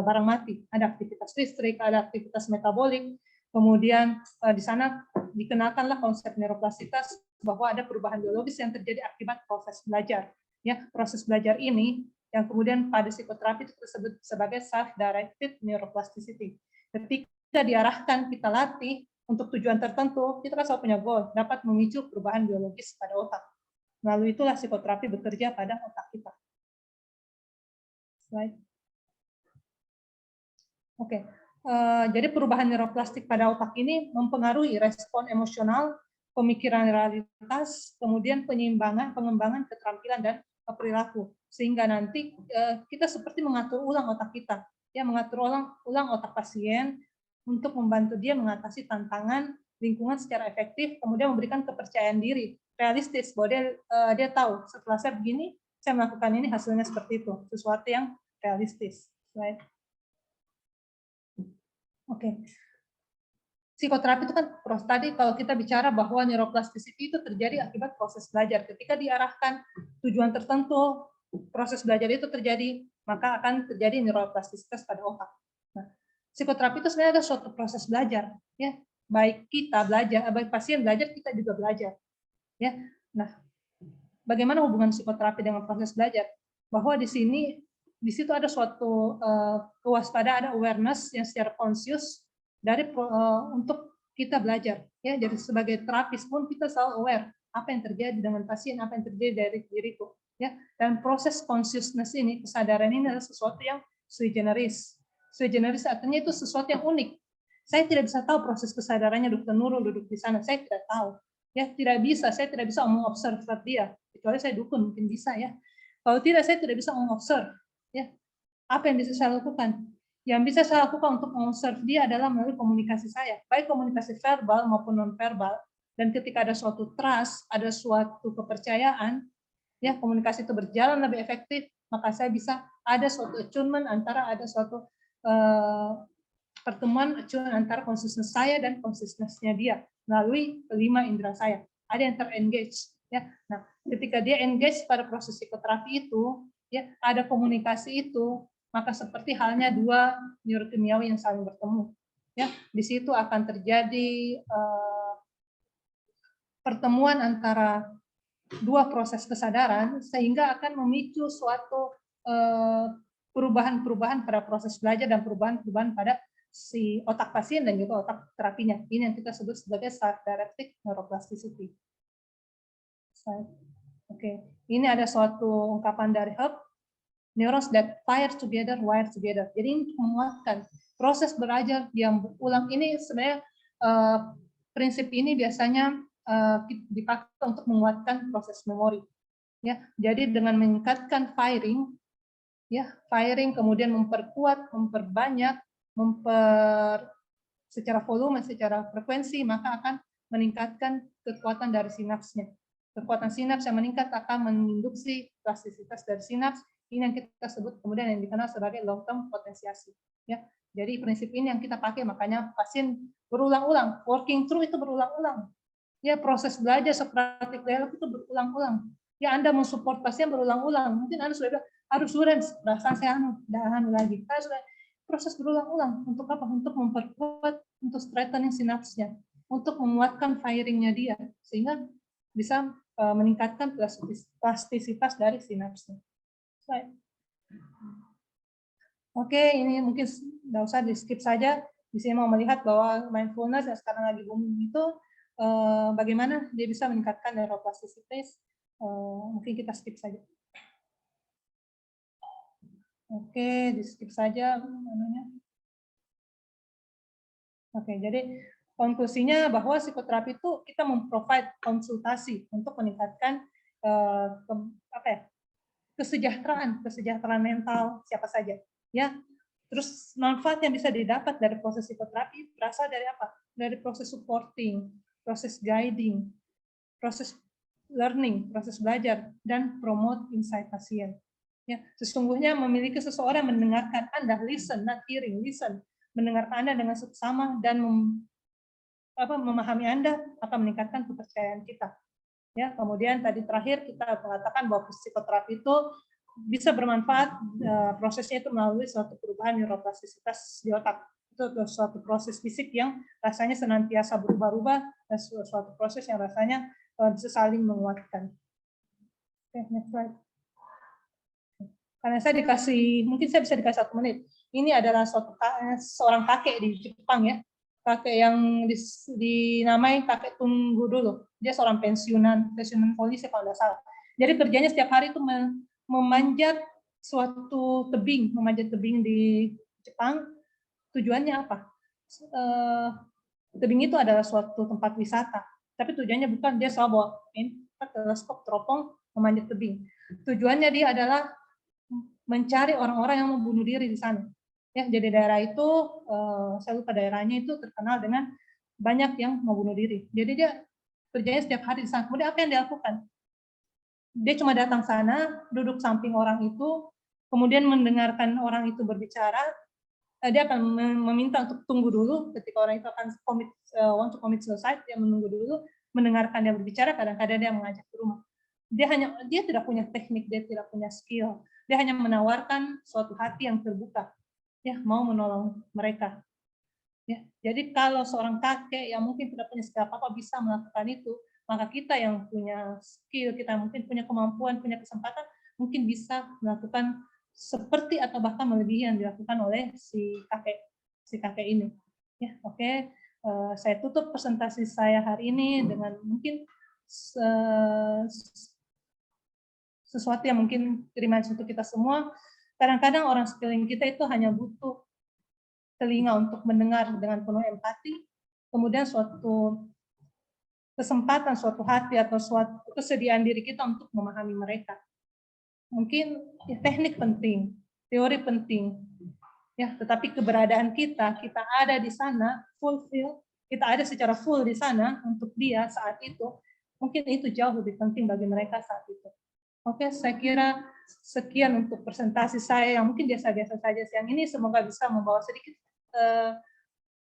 barang mati. Ada aktivitas listrik, ada aktivitas metabolik. Kemudian di sana dikenalkanlah konsep neuroplastisitas bahwa ada perubahan biologis yang terjadi akibat proses belajar. Ya, proses belajar ini yang kemudian pada psikoterapi itu disebut sebagai self-directed neuroplasticity. Ketika diarahkan, kita latih untuk tujuan tertentu, kita kan selalu punya goal, dapat memicu perubahan biologis pada otak. Lalu itulah psikoterapi bekerja pada otak kita. Slide. Oke, jadi perubahan neuroplastik pada otak ini mempengaruhi respon emosional, pemikiran realitas, kemudian pengembangan keterampilan dan perilaku, sehingga nanti kita seperti mengatur ulang otak kita, ya mengatur ulang otak pasien untuk membantu dia mengatasi tantangan lingkungan secara efektif, kemudian memberikan kepercayaan diri, realistis bahwa dia tahu setelah saya begini, saya melakukan ini hasilnya seperti itu, sesuatu yang realistis. Right? Oke. Psikoterapi itu kan tadi kalau kita bicara bahwa neuroplasticity itu terjadi akibat proses belajar. Ketika diarahkan tujuan tertentu, proses belajar itu terjadi, maka akan terjadi neuroplastisitas pada otak. Nah, psikoterapi itu sebenarnya ada suatu proses belajar, ya. Baik kita belajar, baik pasien belajar, kita juga belajar. Ya. Nah, bagaimana hubungan psikoterapi dengan proses belajar? Bahwa di situ ada suatu kewaspadaan, ada awareness yang secara conscious dari untuk kita belajar, ya. Jadi sebagai terapis pun kita selalu aware apa yang terjadi dengan pasien, apa yang terjadi dari diriku, ya. Dan proses consciousness ini, kesadaran ini adalah sesuatu yang sui generis. Sui generis artinya itu sesuatu yang unik. Saya tidak bisa tahu proses kesadarannya Dr. Nurul duduk di sana, saya tidak tahu. Ya, tidak bisa, saya tidak bisa mengobserv dia, kecuali saya dukun mungkin bisa, ya. Kalau tidak, saya tidak bisa mengobserv, ya. Apa yang bisa saya lakukan? Yang bisa saya lakukan untuk mengobserv dia adalah melalui komunikasi saya, baik komunikasi verbal maupun non-verbal. Dan ketika ada suatu trust, ada suatu kepercayaan, ya komunikasi itu berjalan lebih efektif, maka saya bisa ada suatu attunement antara ada suatu pertemuan antara consciousness saya dan consciousness-nya dia melalui kelima indera saya. Ada yang terengage, ya. Nah, ketika dia engage pada proses psikoterapi itu, ya ada komunikasi itu, maka seperti halnya dua neurokimiawi yang saling bertemu, ya. Di situ akan terjadi pertemuan antara dua proses kesadaran sehingga akan memicu suatu perubahan-perubahan pada proses belajar dan perubahan-perubahan pada si otak pasien dan juga otak terapinya. Ini yang kita sebut sebagai self-directed neuroplasticity. Oke, ini ada suatu ungkapan dari Hub, neurons that fire together, wire together. Jadi ini menguatkan proses belajar yang berulang ini sebenarnya prinsip ini biasanya dipakai untuk menguatkan proses memori. Ya, jadi dengan meningkatkan firing, ya firing kemudian memperkuat, memperbanyak, secara volume, secara frekuensi, maka akan meningkatkan kekuatan dari sinapsnya. Kekuatan sinaps yang meningkat akan menginduksi plastisitas dari sinaps. Ini yang kita sebut kemudian yang dikenal sebagai long term potensiasi. Ya, jadi prinsip ini yang kita pakai, makanya pasien berulang-ulang, working through itu berulang-ulang. Ya, proses belajar Socratic dialog itu berulang-ulang. Ya, Anda mensupport pasien berulang-ulang. Mungkin Anda sudah bilang, aduh sudah, perasaan saya lagi. Sudah proses berulang-ulang. Untuk apa? Untuk memperkuat, untuk strengthening sinapsnya, untuk menguatkan firingnya dia, sehingga bisa meningkatkan plastisitas dari sinapsnya. Oke, ini mungkin nggak usah di skip saja. Di sini mau melihat bahwa mindfulness yang sekarang lagi booming itu bagaimana dia bisa meningkatkan neuroplastisitas. Mungkin kita skip saja. Oke, di skip saja namanya. Oke, jadi konklusinya bahwa psikoterapi itu kita memprovide konsultasi untuk meningkatkan kesejahteraan mental siapa saja, ya. Terus manfaat yang bisa didapat dari proses psikoterapi berasal dari apa? Dari proses supporting, proses guiding, proses learning, proses belajar, dan promote insight pasien. Ya, sesungguhnya memiliki seseorang mendengarkan Anda, listen, not hearing, listen, mendengarkan Anda dengan seksama dan memahami Anda akan meningkatkan kepercayaan kita. Ya, kemudian tadi terakhir kita mengatakan bahwa psikoterapi itu bisa bermanfaat, prosesnya itu melalui suatu perubahan neuroplastisitas di otak. Itu suatu proses fisik yang rasanya senantiasa berubah-ubah dan suatu proses yang rasanya bisa saling menguatkan. Oke, next slide. Karena saya mungkin saya bisa dikasih 1 menit. Ini adalah seorang kakek di Jepang, ya. Kakek yang dinamai kakek tunggu dulu. Dia seorang pensiunan polisi kalau tidak salah. Jadi kerjanya setiap hari itu memanjat suatu tebing, di Jepang. Tujuannya apa? Tebing itu adalah suatu tempat wisata, tapi tujuannya bukan dia selalu bawa teleskop teropong memanjat tebing. Tujuannya dia adalah mencari orang-orang yang mau bunuh diri di sana. Ya, jadi daerah itu, saya lupa daerahnya, itu terkenal dengan banyak yang mau bunuh diri. Jadi dia kerjanya setiap hari di sana. Kemudian apa yang dia lakukan? Dia cuma datang sana, duduk samping orang itu, kemudian mendengarkan orang itu berbicara. Dia akan meminta untuk tunggu dulu ketika orang itu akan want to commit suicide. Dia menunggu dulu, mendengarkan dia berbicara. Kadang-kadang dia mengajak ke rumah. Dia tidak punya teknik, dia tidak punya skill. Dia hanya menawarkan suatu hati yang terbuka, ya, mau menolong mereka. Ya, jadi kalau seorang kakek yang mungkin tidak punya skill apa-apa bisa melakukan itu, maka kita yang punya skill, kita mungkin punya kemampuan, punya kesempatan, mungkin bisa melakukan seperti atau bahkan melebihi yang dilakukan oleh si kakek ini. Ya, oke. Saya tutup presentasi saya hari ini dengan mungkin sesuatu yang mungkin reminder untuk kita semua. Kadang-kadang orang sekeliling kita itu hanya butuh telinga untuk mendengar dengan penuh empati, kemudian suatu kesempatan, suatu hati, atau suatu kesediaan diri kita untuk memahami mereka. Mungkin ya, teknik penting, teori penting, ya, tetapi keberadaan kita ada di sana, kita ada secara full di sana untuk dia saat itu, mungkin itu jauh lebih penting bagi mereka saat itu. Oke, saya kira sekian untuk presentasi saya yang mungkin biasa-biasa saja siang ini. Semoga bisa membawa sedikit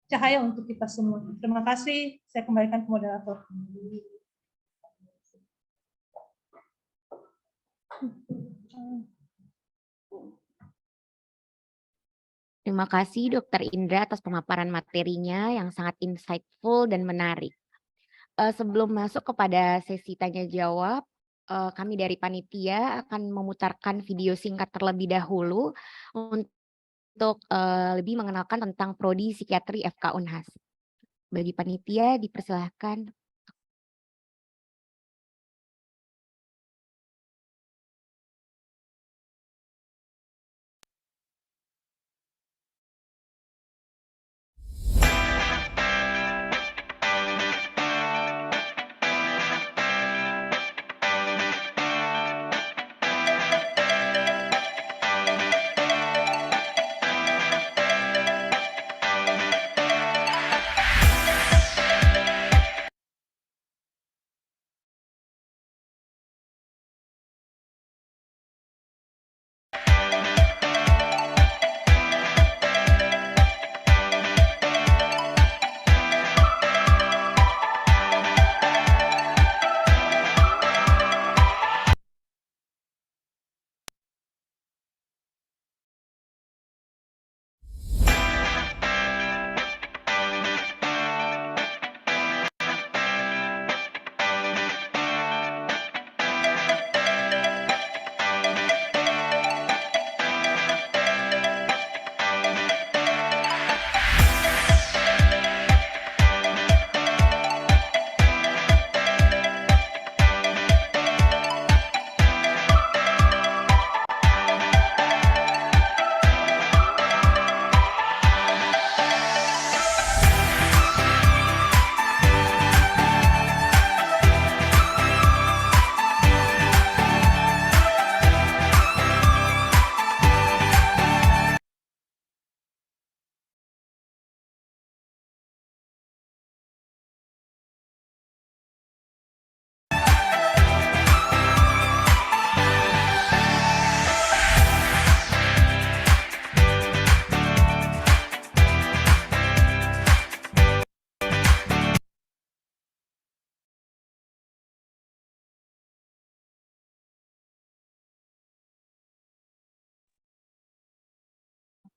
cahaya untuk kita semua. Terima kasih. Saya kembalikan ke moderator. Terima kasih Dr. Indra atas pemaparan materinya yang sangat insightful dan menarik. Sebelum masuk kepada sesi tanya jawab, kami dari panitia akan memutarkan video singkat terlebih dahulu untuk lebih mengenalkan tentang Prodi Psikiatri FK Unhas. Bagi panitia dipersilahkan.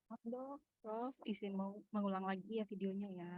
Maaf dok, Prof, izin mau mengulang lagi ya videonya ya.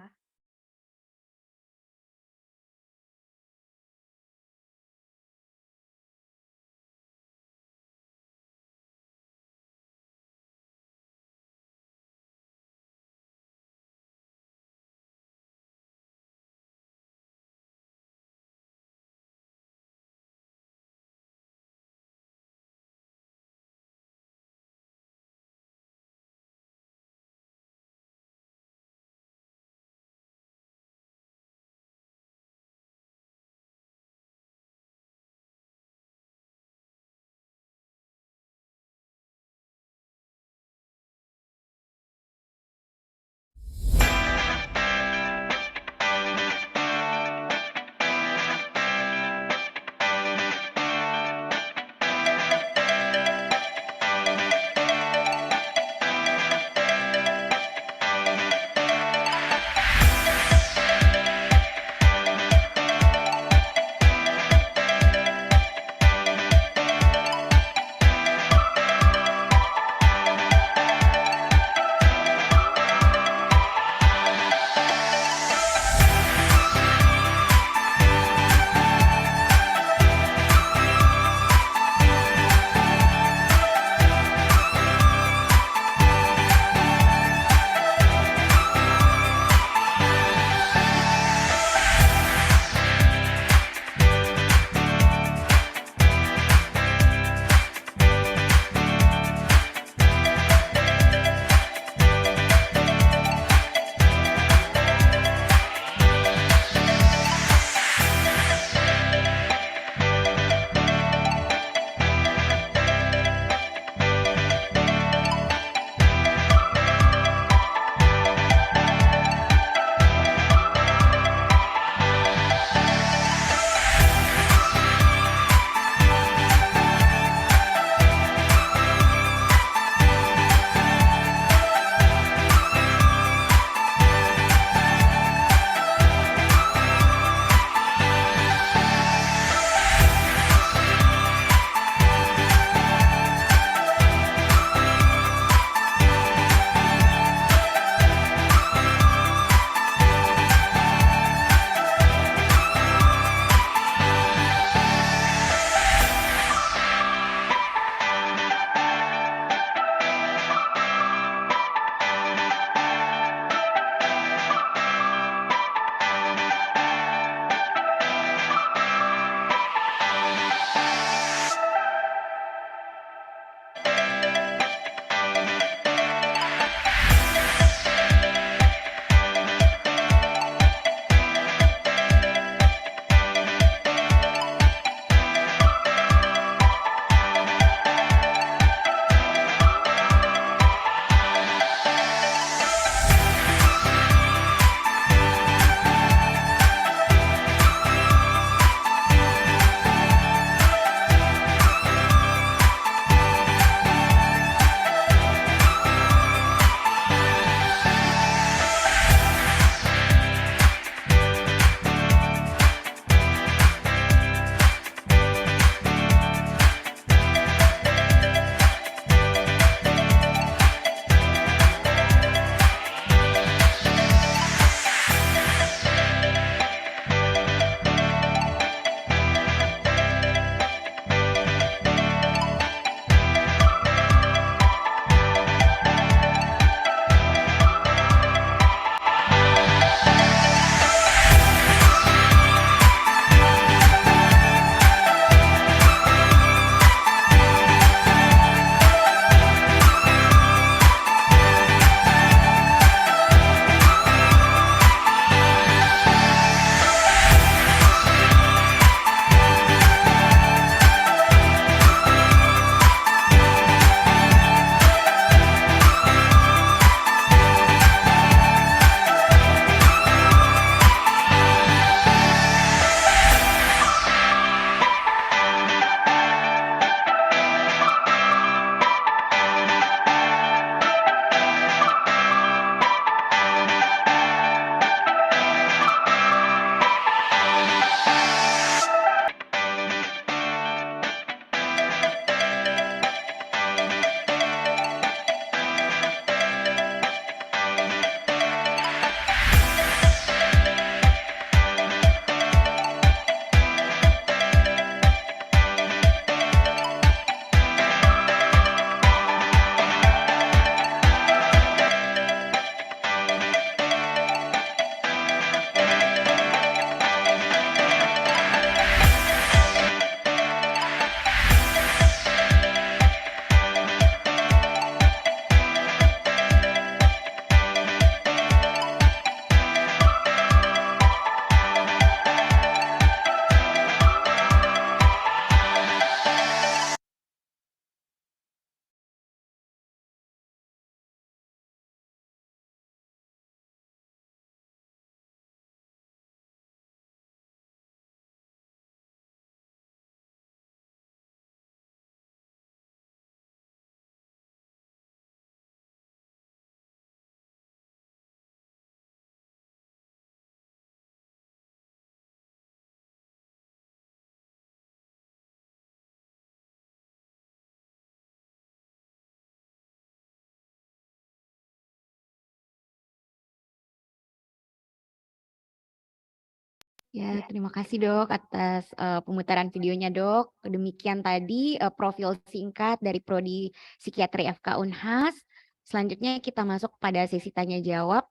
Ya, terima kasih Dok atas pemutaran videonya Dok. Demikian tadi profil singkat dari Prodi Psikiatri FK Unhas. Selanjutnya kita masuk pada sesi tanya jawab.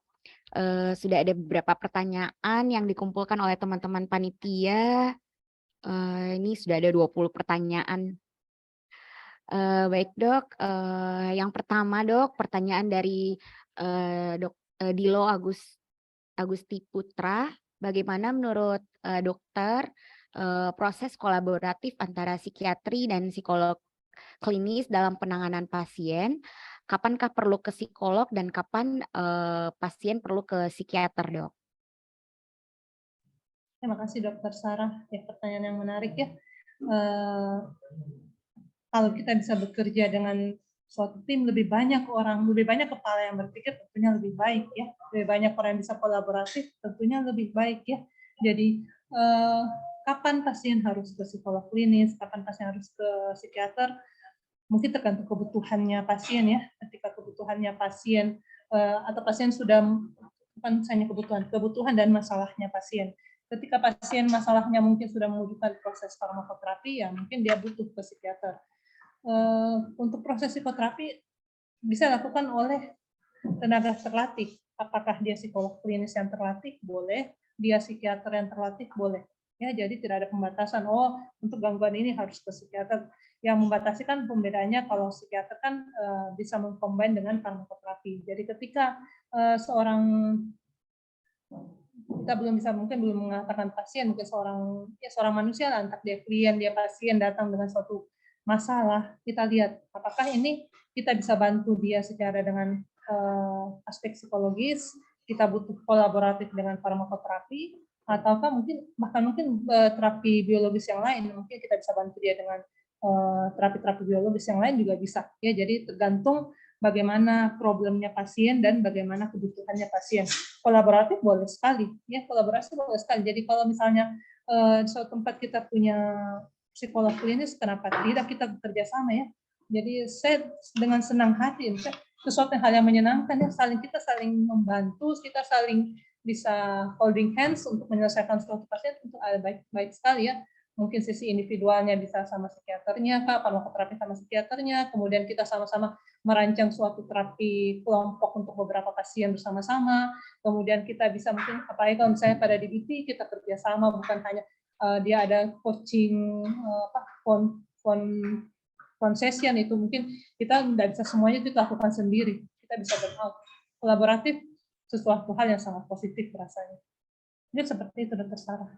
Sudah ada beberapa pertanyaan yang dikumpulkan oleh teman-teman panitia. Ini sudah ada 20 pertanyaan. Baik Dok, yang pertama Dok, pertanyaan dari Dilo Agusti Putra. Bagaimana menurut dokter proses kolaboratif antara psikiatri dan psikolog klinis dalam penanganan pasien? Kapankah perlu ke psikolog dan kapan pasien perlu ke psikiater, Dok? Terima kasih Dokter Sarah. Ya, pertanyaan yang menarik ya. Kalau kita bisa bekerja dengan suatu tim, lebih banyak orang, lebih banyak kepala yang berpikir, tentunya lebih baik ya. Lebih banyak orang yang bisa kolaboratif, tentunya lebih baik ya. Jadi kapan pasien harus ke psikolog klinis, kapan pasien harus ke psikiater, mungkin tergantung kebutuhannya pasien ya. Ketika kebutuhannya pasien atau pasien sudah, bukan hanya kebutuhan dan masalahnya pasien. Ketika pasien masalahnya mungkin sudah membutuhkan proses farmakoterapi, ya mungkin dia butuh ke psikiater. Untuk proses psikoterapi bisa dilakukan oleh tenaga terlatih. Apakah dia psikolog klinis yang terlatih? Boleh. Dia psikiater yang terlatih? Boleh. Ya, jadi tidak ada pembatasan. Oh, untuk gangguan ini harus ke psikiater. Yang membatasi kan pembedaannya kalau psikiater kan bisa mengcombine dengan farmakoterapi. Jadi ketika kita mungkin belum mengatakan pasien, mungkin seorang manusia lah, entah dia klien, dia pasien datang dengan suatu masalah, kita lihat apakah ini kita bisa bantu dia secara dengan aspek psikologis, kita butuh kolaboratif dengan farmakoterapi, ataukah bahkan mungkin terapi biologis yang lain, mungkin kita bisa bantu dia dengan terapi-terapi biologis yang lain juga bisa. Ya, jadi tergantung bagaimana problemnya pasien dan bagaimana kebutuhannya pasien. Kolaboratif boleh sekali, ya kolaborasi boleh sekali. Jadi kalau misalnya suatu tempat kita punya psikolog klinis, kenapa tidak kita bekerja sama ya? Jadi saya dengan senang hati, sesuatu hal yang menyenangkan ya, kita saling membantu, kita saling bisa holding hands untuk menyelesaikan suatu pasien, itu baik sekali ya. Mungkin sisi individualnya bisa sama psikiaternya, farmakoterapi sama psikiaternya, kemudian kita sama-sama merancang suatu terapi kelompok untuk beberapa pasien bersama-sama, kemudian kita bisa mungkin apalagi kalau misalnya pada DBT kita kerjasama, bukan hanya dia ada coaching session, itu mungkin kita tidak bisa semuanya itu lakukan sendiri, kita bisa burnout. Kolaboratif sesuatu hal yang sangat positif rasanya. Jadi seperti itu Dokter Sarah.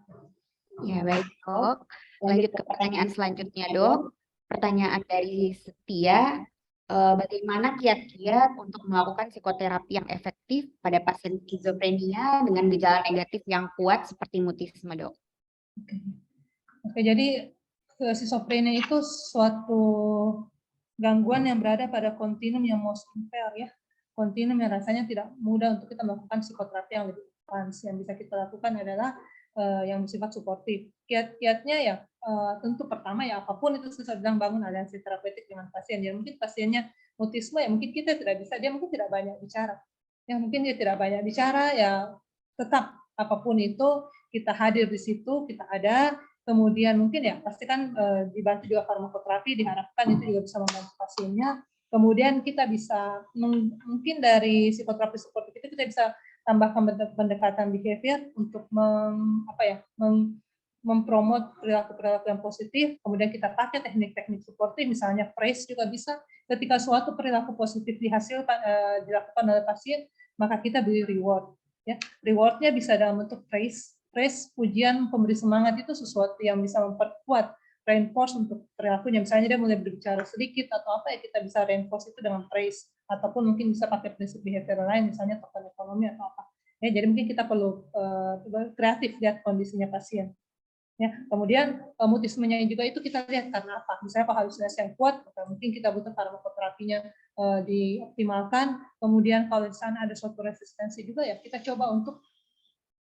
Ya, baik Dok. Lanjut ke pertanyaan selanjutnya Dok. Pertanyaan dari Setia, bagaimana kiat-kiat untuk melakukan psikoterapi yang efektif pada pasien skizofrenia dengan gejala negatif yang kuat seperti mutisme, Dok? Oke, jadi skizofrenia itu suatu gangguan yang berada pada kontinum yang most impair ya. Kontinum yang rasanya tidak mudah untuk kita melakukan psikoterapi yang lebih advance. Yang bisa kita lakukan adalah yang bersifat suportif. Kiat-kiatnya ya tentu pertama ya apapun itu sedang bangun aliansi terapeutik dengan pasien. Ya mungkin pasiennya mutisme ya mungkin kita tidak bisa, dia mungkin tidak banyak bicara. Ya mungkin dia tidak banyak bicara ya tetap apapun itu kita hadir di situ, kita ada, kemudian mungkin ya pasti kan dibantu juga farmakoterapi, diharapkan itu juga bisa membantu pasiennya. Kemudian kita bisa mungkin dari psikoterapi suportif itu kita bisa tambahkan pendekatan behavior untuk mempromot perilaku-perilaku yang positif. Kemudian kita pakai teknik-teknik suportif, misalnya praise juga bisa. Ketika suatu perilaku positif dilakukan oleh pasien, maka kita beri reward. Ya, rewardnya bisa dalam bentuk praise, pujian, pemberi semangat, itu sesuatu yang bisa memperkuat, reinforce untuk perilakunya. Misalnya dia mulai berbicara sedikit atau apa ya, kita bisa reinforce itu dengan praise, ataupun mungkin bisa pakai prinsip behavior lain, misalnya token ekonomi atau apa. Ya, jadi mungkin kita perlu kreatif lihat kondisinya pasien. Ya, kemudian mutismenya juga itu kita lihat karena apa. Misalnya kalau halusinasi yang kuat, mungkin kita butuh farmakoterapinya dioptimalkan. Kemudian kalau di sana ada suatu resistensi juga ya, kita coba untuk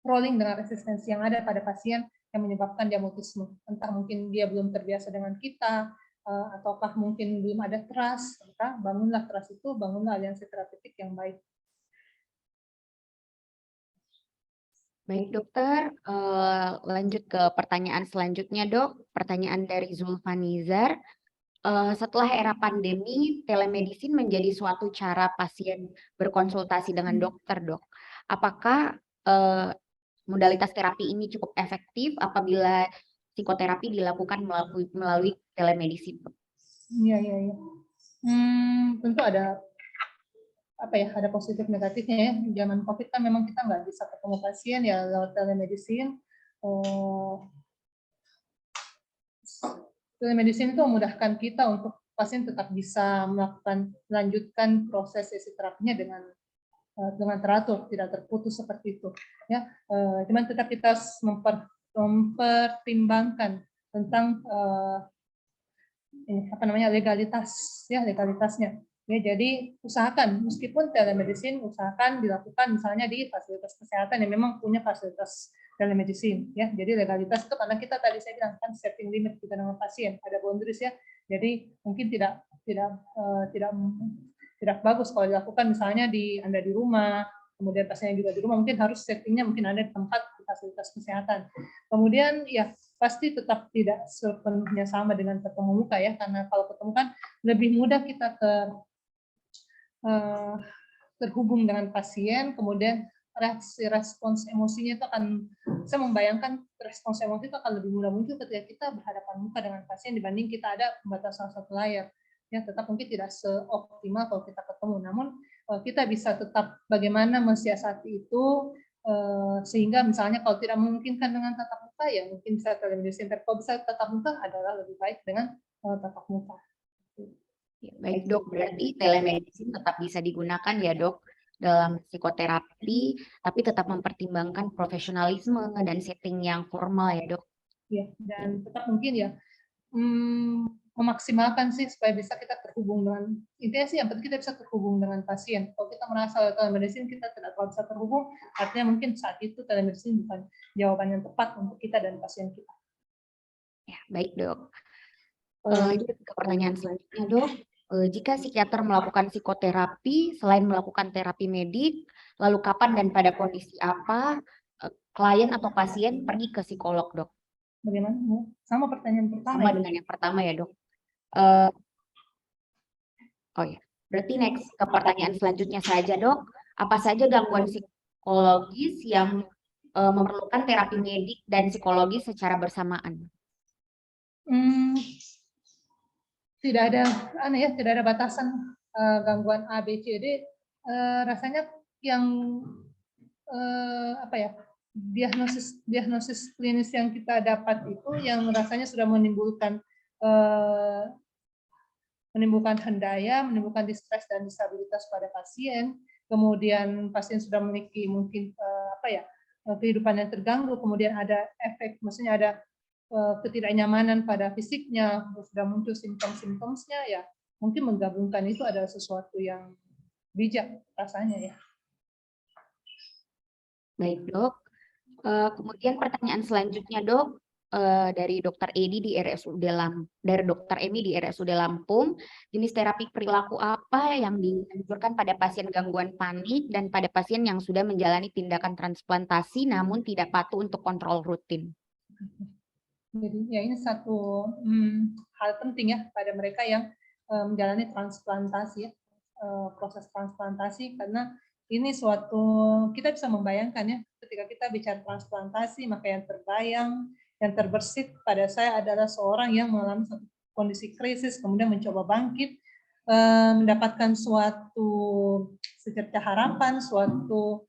rolling dengan resistensi yang ada pada pasien yang menyebabkan dia mutisme. Entah mungkin dia belum terbiasa dengan kita, ataukah mungkin belum ada trust, maka bangunlah trust itu, bangunlah aliansi terapeutik yang baik. Baik dokter, lanjut ke pertanyaan selanjutnya dok. Pertanyaan dari Zulfanizar. Setelah era pandemi, telemedicine menjadi suatu cara pasien berkonsultasi dengan dokter dok. Apakah modalitas terapi ini cukup efektif apabila psikoterapi dilakukan melalui telemedicine? Iya, iya, iya. Tentu ada ada positif negatifnya ya. Zaman COVID kan memang kita nggak bisa ketemu pasien ya lewat telemedicine. Telemedicine itu memudahkan kita untuk pasien tetap bisa melanjutkan proses sesi terapinya dengan teratur, tidak terputus seperti itu. Ya, cuman tetap kita harus mempertimbangkan tentang legalitasnya. Ya, jadi usahakan meskipun telemedicine usahakan dilakukan misalnya di fasilitas kesehatan yang memang punya fasilitas telemedicine ya. Jadi legalitas itu karena kita tadi saya bilang kan setting limit kita dengan pasien, ada boundaries ya. Jadi mungkin tidak bagus kalau dilakukan misalnya Anda di rumah, kemudian pasiennya juga di rumah, mungkin harus settingnya mungkin ada di tempat di fasilitas kesehatan. Kemudian ya pasti tetap tidak sepenuhnya sama dengan ketemu muka ya, karena kalau ketemu kan lebih mudah kita terhubung dengan pasien, kemudian respons emosinya itu akan, saya membayangkan respons emosi itu akan lebih mudah muncul ketika kita berhadapan muka dengan pasien dibanding kita ada pembatasan satu layar. Ya, tetap mungkin tidak seoptimal kalau kita ketemu, namun kita bisa tetap bagaimana mensiasati itu sehingga misalnya kalau tidak memungkinkan dengan tatap muka ya mungkin bisa telemedicine, tapi kalau bisa tatap muka adalah lebih baik dengan tatap muka. Ya, baik dok, berarti telemedicine tetap bisa digunakan ya dok dalam psikoterapi, tapi tetap mempertimbangkan profesionalisme dan setting yang formal ya dok. Ya, dan tetap mungkin ya memaksimalkan sih supaya bisa kita terhubung dengan, intinya sih yang penting kita bisa terhubung dengan pasien. Kalau kita merasa telemedicine kita tidak terlalu bisa terhubung, artinya mungkin saat itu telemedicine bukan jawaban yang tepat untuk kita dan pasien kita. Ya, baik dok. Lanjut ke pertanyaan selanjutnya dok. Jika psikiater melakukan psikoterapi selain melakukan terapi medik, lalu kapan dan pada kondisi apa klien atau pasien pergi ke psikolog dok? Bagaimana? Sama pertanyaan pertama. Sama dengan yang pertama ya dok. Oh ya, berarti next ke pertanyaan selanjutnya saja dok. Apa saja gangguan psikologis yang memerlukan terapi medik dan psikologis secara bersamaan? Tidak ada batasan gangguan A, B, C, D. Rasanya yang diagnosis klinis yang kita dapat itu yang rasanya sudah menimbulkan hendaya, menimbulkan distres dan disabilitas pada pasien. Kemudian pasien sudah memiliki mungkin kehidupan yang terganggu, kemudian ada efek, maksudnya ada ketidaknyamanan pada fisiknya, sudah muncul simptom-simptomnya, ya mungkin menggabungkan itu adalah sesuatu yang bijak rasanya ya. Baik dok. Kemudian pertanyaan selanjutnya dok dari Dr. Edi di RSUD dari Dr. Emi di RSUD Lampung. Jenis terapi perilaku apa yang dianjurkan pada pasien gangguan panik dan pada pasien yang sudah menjalani tindakan transplantasi namun tidak patuh untuk kontrol rutin? Jadi ya ini satu hal penting ya pada mereka yang menjalani transplantasi ya, proses transplantasi, karena ini suatu, kita bisa membayangkan ya ketika kita bicara transplantasi, maka yang terbayang, yang terbersit pada saya adalah seorang yang mengalami satu kondisi krisis kemudian mencoba bangkit, mendapatkan suatu secerca harapan, suatu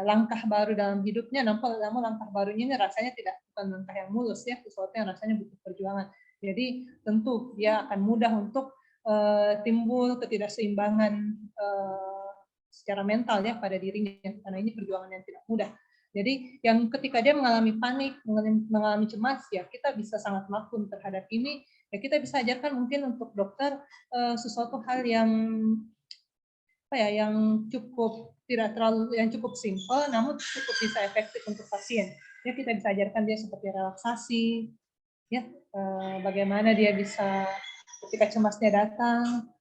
langkah baru dalam hidupnya, namun langkah barunya ini rasanya bukan langkah yang mulus ya, sesuatu yang rasanya butuh perjuangan. Jadi tentu dia akan mudah untuk timbul ketidakseimbangan secara mental ya pada dirinya, karena ini perjuangan yang tidak mudah. Jadi yang ketika dia mengalami panik, mengalami cemas, ya kita bisa sangat maklum terhadap ini. Ya kita bisa ajarkan mungkin untuk dokter sesuatu hal yang yang cukup simpel, namun cukup bisa efektif untuk pasien. Ya kita bisa ajarkan dia seperti relaksasi, ya bagaimana dia bisa ketika cemasnya datang,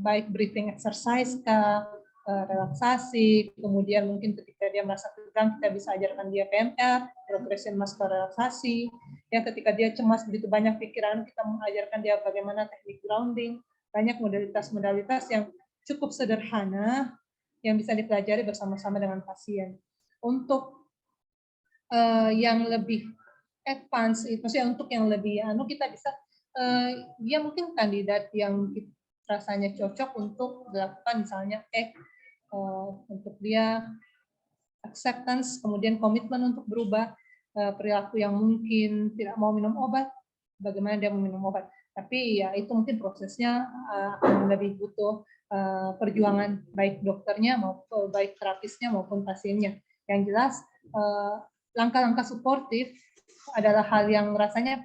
baik breathing exercise kah, relaksasi, kemudian mungkin ketika dia merasa tegang kita bisa ajarkan dia PMR, progression muscle relaksasi. Ya, ketika dia cemas begitu banyak pikiran, kita mengajarkan dia bagaimana teknik grounding. Banyak modalitas-modalitas yang cukup sederhana yang bisa dipelajari bersama-sama dengan pasien. Untuk yang lebih advance, maksudnya untuk yang lebih kita bisa dia mungkin kandidat yang rasanya cocok untuk dilakukan misalnya untuk dia acceptance, kemudian komitmen untuk berubah perilaku yang mungkin tidak mau minum obat, bagaimana dia mau minum obat. Tapi ya itu mungkin prosesnya akan lebih butuh perjuangan baik dokternya maupun baik terapisnya maupun pasiennya. Yang jelas langkah-langkah suportif adalah hal yang rasanya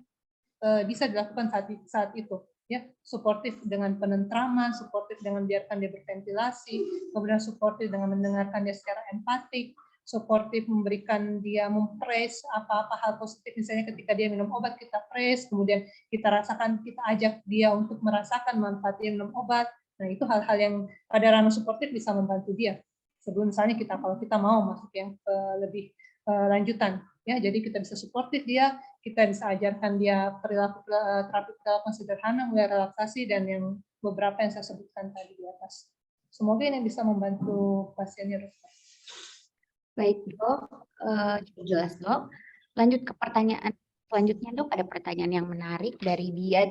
bisa dilakukan saat itu. Ya, suportif dengan penentraman, suportif dengan biarkan dia berventilasi, kemudian suportif dengan mendengarkan dia secara empatik, suportif memberikan dia mempraise apa-apa hal positif, misalnya ketika dia minum obat kita praise, kemudian kita rasakan, kita ajak dia untuk merasakan manfaat dia minum obat. Nah, itu hal-hal yang pada ranah suportif bisa membantu dia. Sebelum misalnya kalau kita mau masuk yang lebih lanjutan, ya, jadi kita bisa suportif dia, kita bisa ajarkan dia terapi perilaku sederhana, mulai relaksasi dan yang beberapa yang saya sebutkan tadi di atas. Semoga ini bisa membantu pasiennya, dokter. Baik dok, cukup jelas dok. Lanjut ke pertanyaan selanjutnya dok, ada pertanyaan yang menarik dari dia.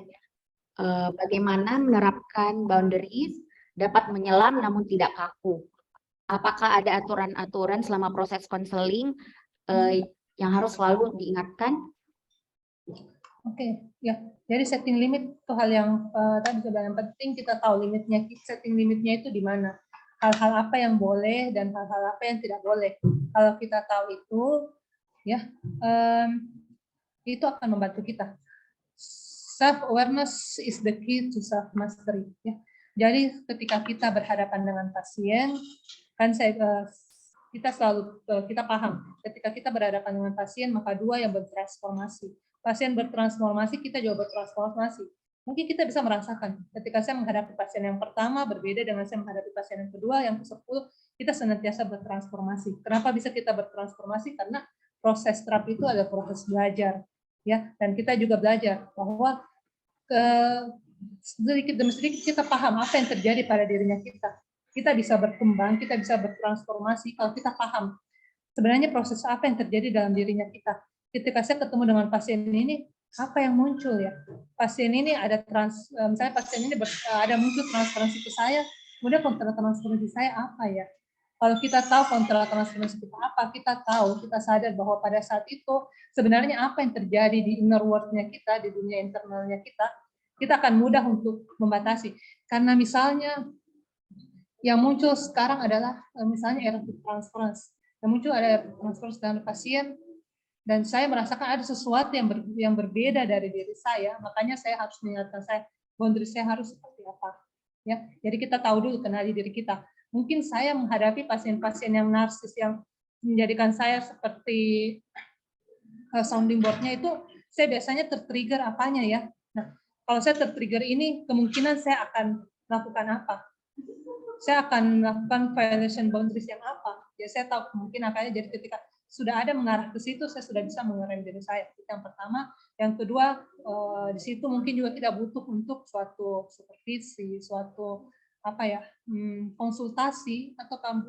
Bagaimana menerapkan boundaries dapat menyelam namun tidak kaku? Apakah ada aturan-aturan selama proses konseling yang harus selalu diingatkan? Oke, ya. Jadi setting limit itu hal yang tadi sudah yang penting kita tahu limitnya. Setting limitnya itu di mana? Hal-hal apa yang boleh dan hal-hal apa yang tidak boleh. Kalau kita tahu itu, ya, itu akan membantu kita. Self awareness is the key to self mastery. Ya. Jadi ketika kita berhadapan dengan pasien, kan kita paham. Ketika kita berhadapan dengan pasien, maka dua yang bertransformasi. Pasien bertransformasi, kita juga bertransformasi. Mungkin kita bisa merasakan ketika saya menghadapi pasien yang pertama berbeda dengan saya menghadapi pasien yang kedua, yang ke-10, kita senantiasa bertransformasi. Kenapa bisa kita bertransformasi? Karena proses terapi itu adalah proses belajar, ya. Dan kita juga belajar bahwa sedikit demi sedikit kita paham apa yang terjadi pada dirinya kita. Kita bisa berkembang, kita bisa bertransformasi kalau kita paham sebenarnya proses apa yang terjadi dalam dirinya kita. Ketika saya ketemu dengan pasien ini, apa yang muncul ya? Pasien ini ada misalnya pasien ini ada muncul transferensi ke saya, kemudian kontra transferensi saya apa ya? Kalau kita tahu kontra transferensi kita apa, kita tahu, kita sadar bahwa pada saat itu sebenarnya apa yang terjadi di inner world-nya kita, di dunia internalnya kita akan mudah untuk membatasi. Karena misalnya yang muncul sekarang adalah misalnya error transference. Yang muncul ada transference dengan pasien, dan saya merasakan ada sesuatu yang berbeda dari diri saya, makanya saya harus mengingatkan boundary saya harus seperti apa. Ya, jadi kita tahu dulu, kenali diri kita. Mungkin saya menghadapi pasien-pasien yang narsis yang menjadikan saya seperti sounding board-nya itu, saya biasanya tertrigger apanya ya. Nah, kalau saya tertrigger ini, kemungkinan saya akan melakukan apa? Saya akan melakukan violation boundaries yang apa? Ya, saya tahu kemungkinan apanya. Jadi ketika sudah ada mengarah ke situ, saya sudah bisa mengerem diri saya. Itu yang pertama. Yang kedua, di situ mungkin juga tidak butuh untuk suatu supervisi, suatu konsultasi, atau kan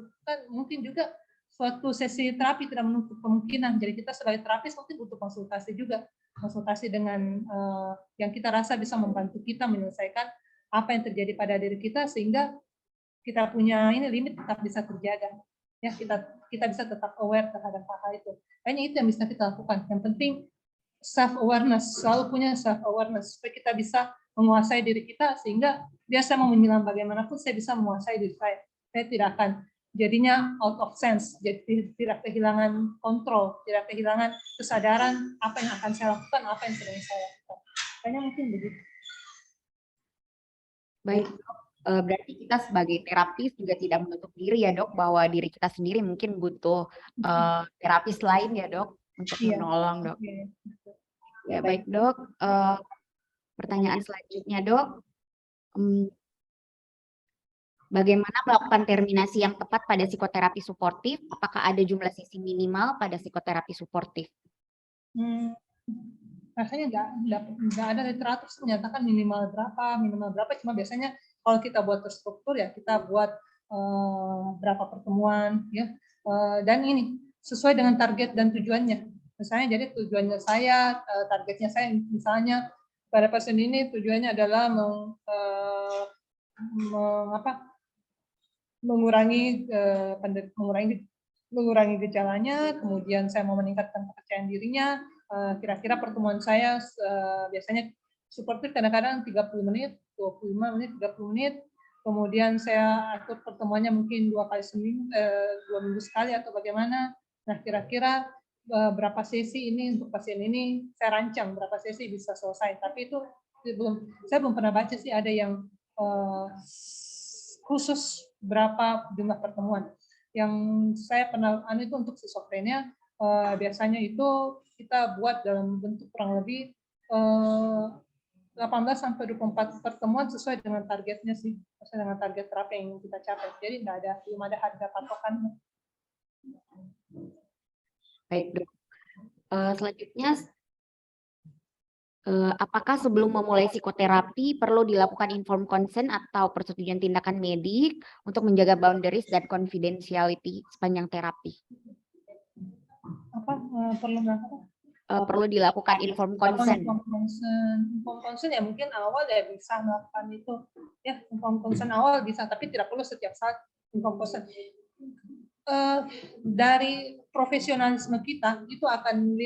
mungkin juga suatu sesi terapi tidak menutup kemungkinan. Jadi kita sebagai terapis mungkin butuh konsultasi juga, konsultasi dengan yang kita rasa bisa membantu kita menyelesaikan apa yang terjadi pada diri kita, sehingga kita punya limit tetap bisa terjaga. Ya, kita bisa tetap aware terhadap hal itu. Kayaknya itu yang bisa kita lakukan. Yang penting self awareness, selalu punya self awareness supaya kita bisa menguasai diri kita, sehingga biasa mau menyelam bagaimanapun saya bisa menguasai diri saya. Saya tidak akan jadinya out of sense, jadi tidak kehilangan kontrol, tidak kehilangan kesadaran apa yang akan saya lakukan, apa yang sedang saya lakukan. Kayaknya mungkin begitu. Baik, berarti kita sebagai terapis juga tidak menutup diri ya dok, bahwa diri kita sendiri mungkin butuh terapis lain ya dok, untuk menolong dok. Ya baik dok, pertanyaan selanjutnya dok, Bagaimana melakukan terminasi yang tepat pada psikoterapi suportif? Apakah ada jumlah sesi minimal pada psikoterapi suportif? Rasanya nggak ada literatur menyatakan minimal berapa. Cuma biasanya kalau kita buat terstruktur ya kita buat berapa pertemuan ya. Dan ini sesuai dengan target dan tujuannya. Misalnya jadi tujuannya saya, targetnya saya misalnya pada pasien ini tujuannya adalah mengurangi gejalanya, kemudian saya mau meningkatkan kepercayaan dirinya. Kira-kira pertemuan saya biasanya suportif kadang-kadang 30 menit, 25 menit, 30 menit. Kemudian saya atur pertemuannya mungkin 2 kali seminggu, 2 minggu sekali atau bagaimana. Nah, kira-kira berapa sesi ini untuk pasien ini saya rancang berapa sesi bisa selesai. Tapi itu saya belum pernah baca sih ada yang khusus berapa jumlah pertemuan. Yang saya pernah itu untuk skizofrenia biasanya itu kita buat dalam bentuk kurang lebih 18 sampai 24 pertemuan sesuai dengan targetnya sih, sesuai dengan target terapi yang kita capai. Jadi belum ada harga patokannya. Baik, Dok. Selanjutnya, apakah sebelum memulai psikoterapi perlu dilakukan informed consent atau persetujuan tindakan medik untuk menjaga boundaries dan confidentiality sepanjang terapi? Perlu dilakukan informed consent. Informed consent ya mungkin awal ya bisa melakukan itu ya, informed consent awal bisa, tapi tidak perlu setiap saat informed consent. Dari profesionalisme kita itu akan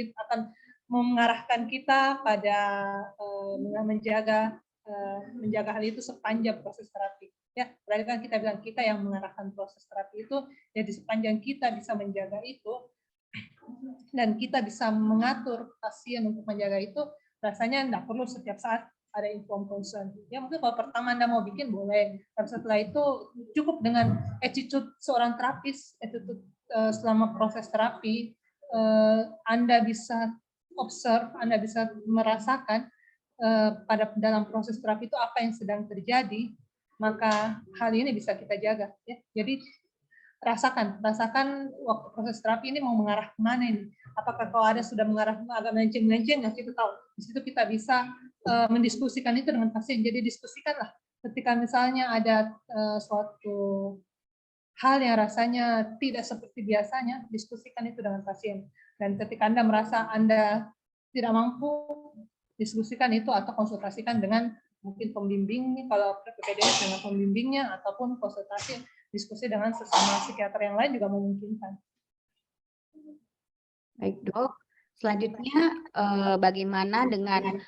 mengarahkan kita pada menjaga hal itu sepanjang proses terapi. Ya, berarti kan kita bilang kita yang mengarahkan proses terapi itu, jadi sepanjang kita bisa menjaga itu dan kita bisa mengatur pasien untuk menjaga itu, rasanya tidak perlu setiap saat ada informed consent. Ya mungkin kalau pertama Anda mau bikin boleh, tapi setelah itu cukup dengan attitude seorang terapis, attitude selama proses terapi, Anda bisa observe, Anda bisa merasakan pada dalam proses terapi itu apa yang sedang terjadi, maka hal ini bisa kita jaga. Ya. Jadi rasakan waktu proses terapi ini mau mengarah kemana ini. Apakah kalau ada sudah mengarah agak melenceng-melenceng, ya kita tahu. Di situ kita bisa mendiskusikan itu dengan pasien. Jadi diskusikanlah. Ketika misalnya ada suatu hal yang rasanya tidak seperti biasanya, diskusikan itu dengan pasien. Dan ketika Anda merasa Anda tidak mampu, diskusikan itu atau konsultasikan dengan mungkin pembimbing, kalau PPDS dengan pembimbingnya, ataupun konsultasi diskusi dengan sesama psikiater yang lain juga memungkinkan. Baik, Dok. Selanjutnya, bagaimana dengan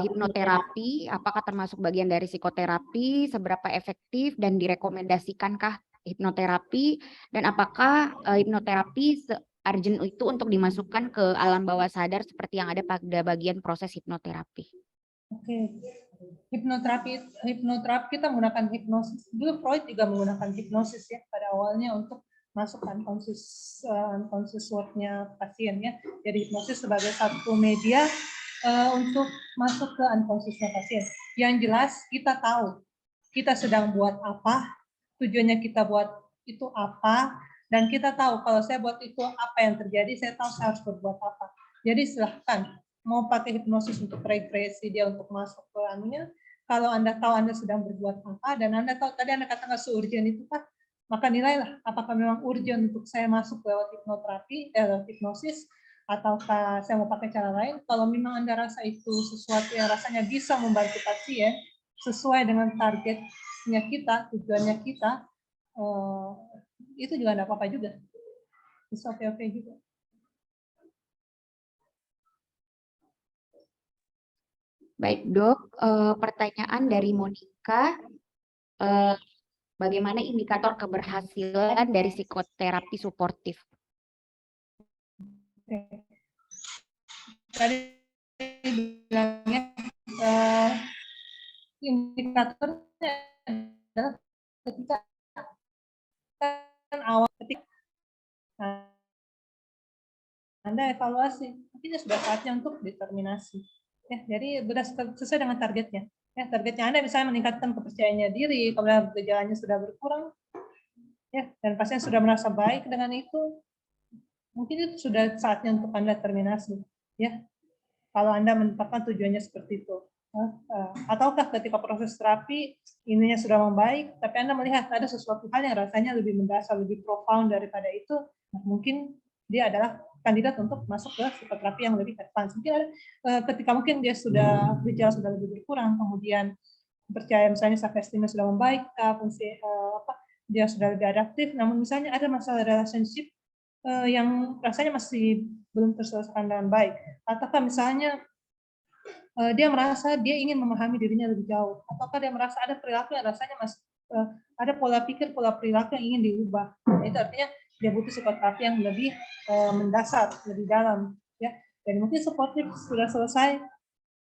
hipnoterapi? Apakah termasuk bagian dari psikoterapi? Seberapa efektif dan direkomendasikankah hipnoterapi? Dan apakah hipnoterapi se-urgent itu untuk dimasukkan ke alam bawah sadar seperti yang ada pada bagian proses hipnoterapi? Oke. Hipnoterapi kita menggunakan hipnosis. Dulu Freud juga menggunakan hipnosis ya pada awalnya untuk masuk unconscious world-nya pasien ya. Jadi hipnosis sebagai satu media untuk masuk ke unconscious-nya pasien. Yang jelas kita tahu kita sedang buat apa, tujuannya kita buat itu apa, dan kita tahu kalau saya buat itu apa yang terjadi, saya tahu saya harus berbuat apa. Jadi silahkan mau pakai hipnosis untuk regresi dia untuk masuk ke anunya. Kalau Anda tahu Anda sedang berbuat apa dan Anda tahu tadi Anda katakan se-urgent itu Pak, maka nilailah apakah memang urgent untuk saya masuk lewat hipnoterapi, lewat hipnosis, ataukah saya mau pakai cara lain. Kalau memang Anda rasa itu sesuatu yang rasanya bisa membantu pasien sesuai dengan targetnya kita, tujuannya kita, itu juga tidak apa-apa juga. Bisa oke-oke juga. Baik, Dok. Pertanyaan dari Monica. Bagaimana indikator keberhasilan dari psikoterapi suportif? Tadi bilangnya indikatornya adalah ketika awal ketika Anda evaluasi, akhirnya sudah saatnya untuk determinasi. Ya, jadi sesuai dengan targetnya. Ya, targetnya Anda misalnya meningkatkan kepercayaannya diri, kemudian gejalanya sudah berkurang, ya, dan pasien sudah merasa baik dengan itu, mungkin itu sudah saatnya untuk Anda terminasi, ya. Kalau Anda menetapkan tujuannya seperti itu. Ataukah ketika proses terapi ininya sudah membaik, tapi Anda melihat ada sesuatu hal yang rasanya lebih mendasar, lebih profound daripada itu, mungkin dia adalah kandidat untuk masuk ke psikoterapi yang lebih advance. Mungkin ada, ketika mungkin dia sudah gejala sudah lebih berkurang, kemudian percaya misalnya self esteem sudah membaik, fungsi dia sudah lebih adaptif, namun misalnya ada masalah relationship yang rasanya masih belum terselesaikan dengan baik, ataukah misalnya dia merasa dia ingin memahami dirinya lebih jauh, ataukah dia merasa ada perilaku yang rasanya masih ada pola pikir, pola perilaku yang ingin diubah. Nah, itu artinya dia butuh psikoterapi yang lebih mendasar, lebih dalam, ya. Dan mungkin supportif sudah selesai,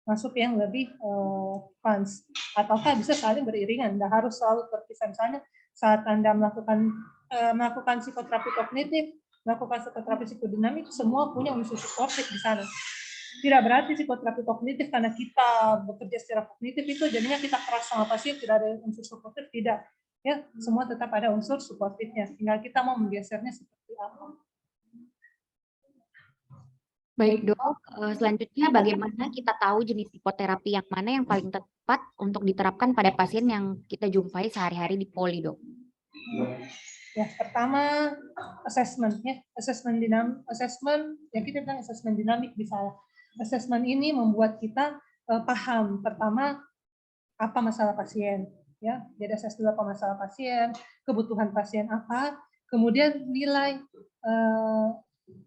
masuk yang lebih advance, ataukah bisa saling beriringan, tidak harus selalu terpisah. Misalnya saat Anda melakukan psikoterapi kognitif, melakukan psikoterapi psikodinamik, semua punya unsur supportif di sana. Tidak berarti psikoterapi kognitif karena kita bekerja secara kognitif itu jadinya kita keras sama pasien, tidak ada unsur suportif, tidak. Ya, semua tetap ada unsur suportifnya. Tinggal kita mau menggesernya seperti apa. Baik dok, selanjutnya bagaimana kita tahu jenis psikoterapi yang mana yang paling tepat untuk diterapkan pada pasien yang kita jumpai sehari-hari di Poli dok? Ya, pertama assessment ya, assessment ya kita bilang assessment dinamik bisa. Assessment ini membuat kita paham pertama apa masalah pasien, ya. Jadi assess dulu apa masalah pasien, kebutuhan pasien apa, kemudian nilai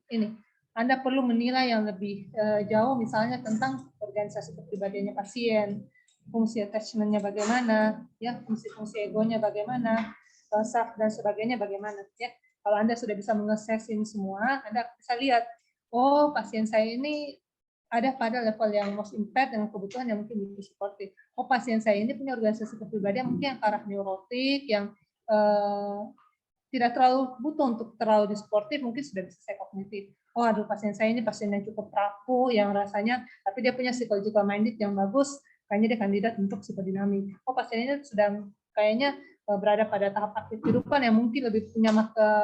ini. Anda perlu menilai yang lebih jauh, misalnya tentang organisasi kepribadiannya pasien, fungsi attachment-nya bagaimana, ya, fungsi-fungsi egonya bagaimana, self dan sebagainya bagaimana, ya. Kalau Anda sudah bisa mengakses ini semua, Anda bisa lihat, oh pasien saya ini ada pada level yang most impaired dengan kebutuhan yang mungkin butuh suportif. Oh pasien saya ini punya organisasi kepribadian mungkin yang ke arah neurotik, yang tidak terlalu butuh untuk terlalu disportif, mungkin sudah bisa saya kognitif. Oh aduh pasien saya ini pasien yang cukup rapuh, yang rasanya, tapi dia punya psychological minded yang bagus, kayaknya dia kandidat untuk psikodinamik. Oh pasien ini sedang kayaknya berada pada tahap aktif kehidupan yang mungkin lebih punya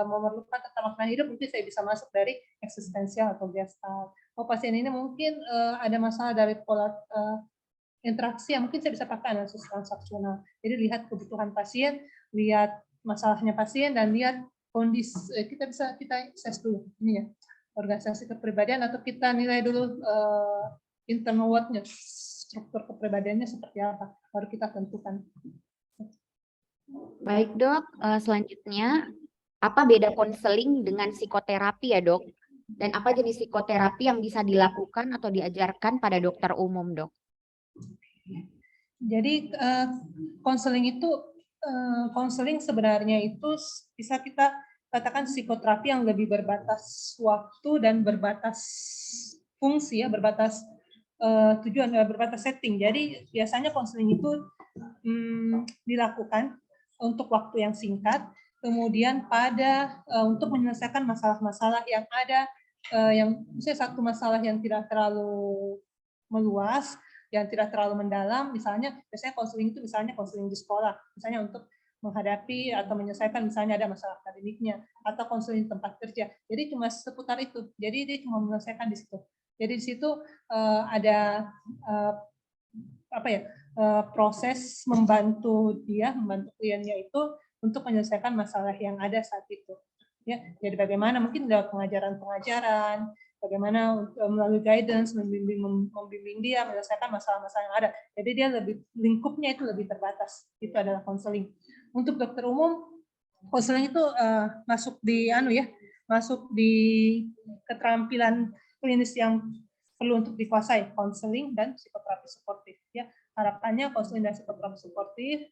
memerlukan tentang makna hidup, mungkin saya bisa masuk dari eksistensial atau gestalt. Oh pasien ini mungkin ada masalah dari pola interaksi yang mungkin saya bisa pakai analisis transaksional. Jadi lihat kebutuhan pasien, lihat masalahnya pasien, dan lihat kondisi kita assess dulu ini ya, organisasi kepribadian, atau kita nilai dulu internal word-nya, struktur kepribadiannya seperti apa, baru kita tentukan. Baik dok, selanjutnya apa beda konseling dengan psikoterapi ya dok? Dan apa jenis psikoterapi yang bisa dilakukan atau diajarkan pada dokter umum dok? Jadi konseling itu konseling sebenarnya itu bisa kita katakan psikoterapi yang lebih berbatas waktu dan berbatas fungsi ya, berbatas tujuan, berbatas setting. Jadi biasanya konseling itu dilakukan untuk waktu yang singkat, kemudian pada untuk menyelesaikan masalah-masalah yang ada, yang misalnya satu masalah yang tidak terlalu meluas, yang tidak terlalu mendalam, misalnya biasanya konseling itu misalnya konseling di sekolah, misalnya untuk menghadapi atau menyelesaikan misalnya ada masalah akademiknya, atau konseling tempat kerja. Jadi cuma seputar itu. Jadi dia cuma menyelesaikan di situ. Jadi di situ ada proses membantu kliennya itu untuk menyelesaikan masalah yang ada saat itu. Ya, jadi bagaimana mungkin lewat pengajaran, bagaimana melalui guidance membimbing dia menyelesaikan masalah-masalah yang ada. Jadi dia lingkupnya itu lebih terbatas. Itu adalah konseling. Untuk dokter umum, konseling itu masuk di keterampilan klinis yang perlu untuk dikuasai, konseling dan psikoterapi suportif. Ya, harapannya konseling dan psikoterapi suportif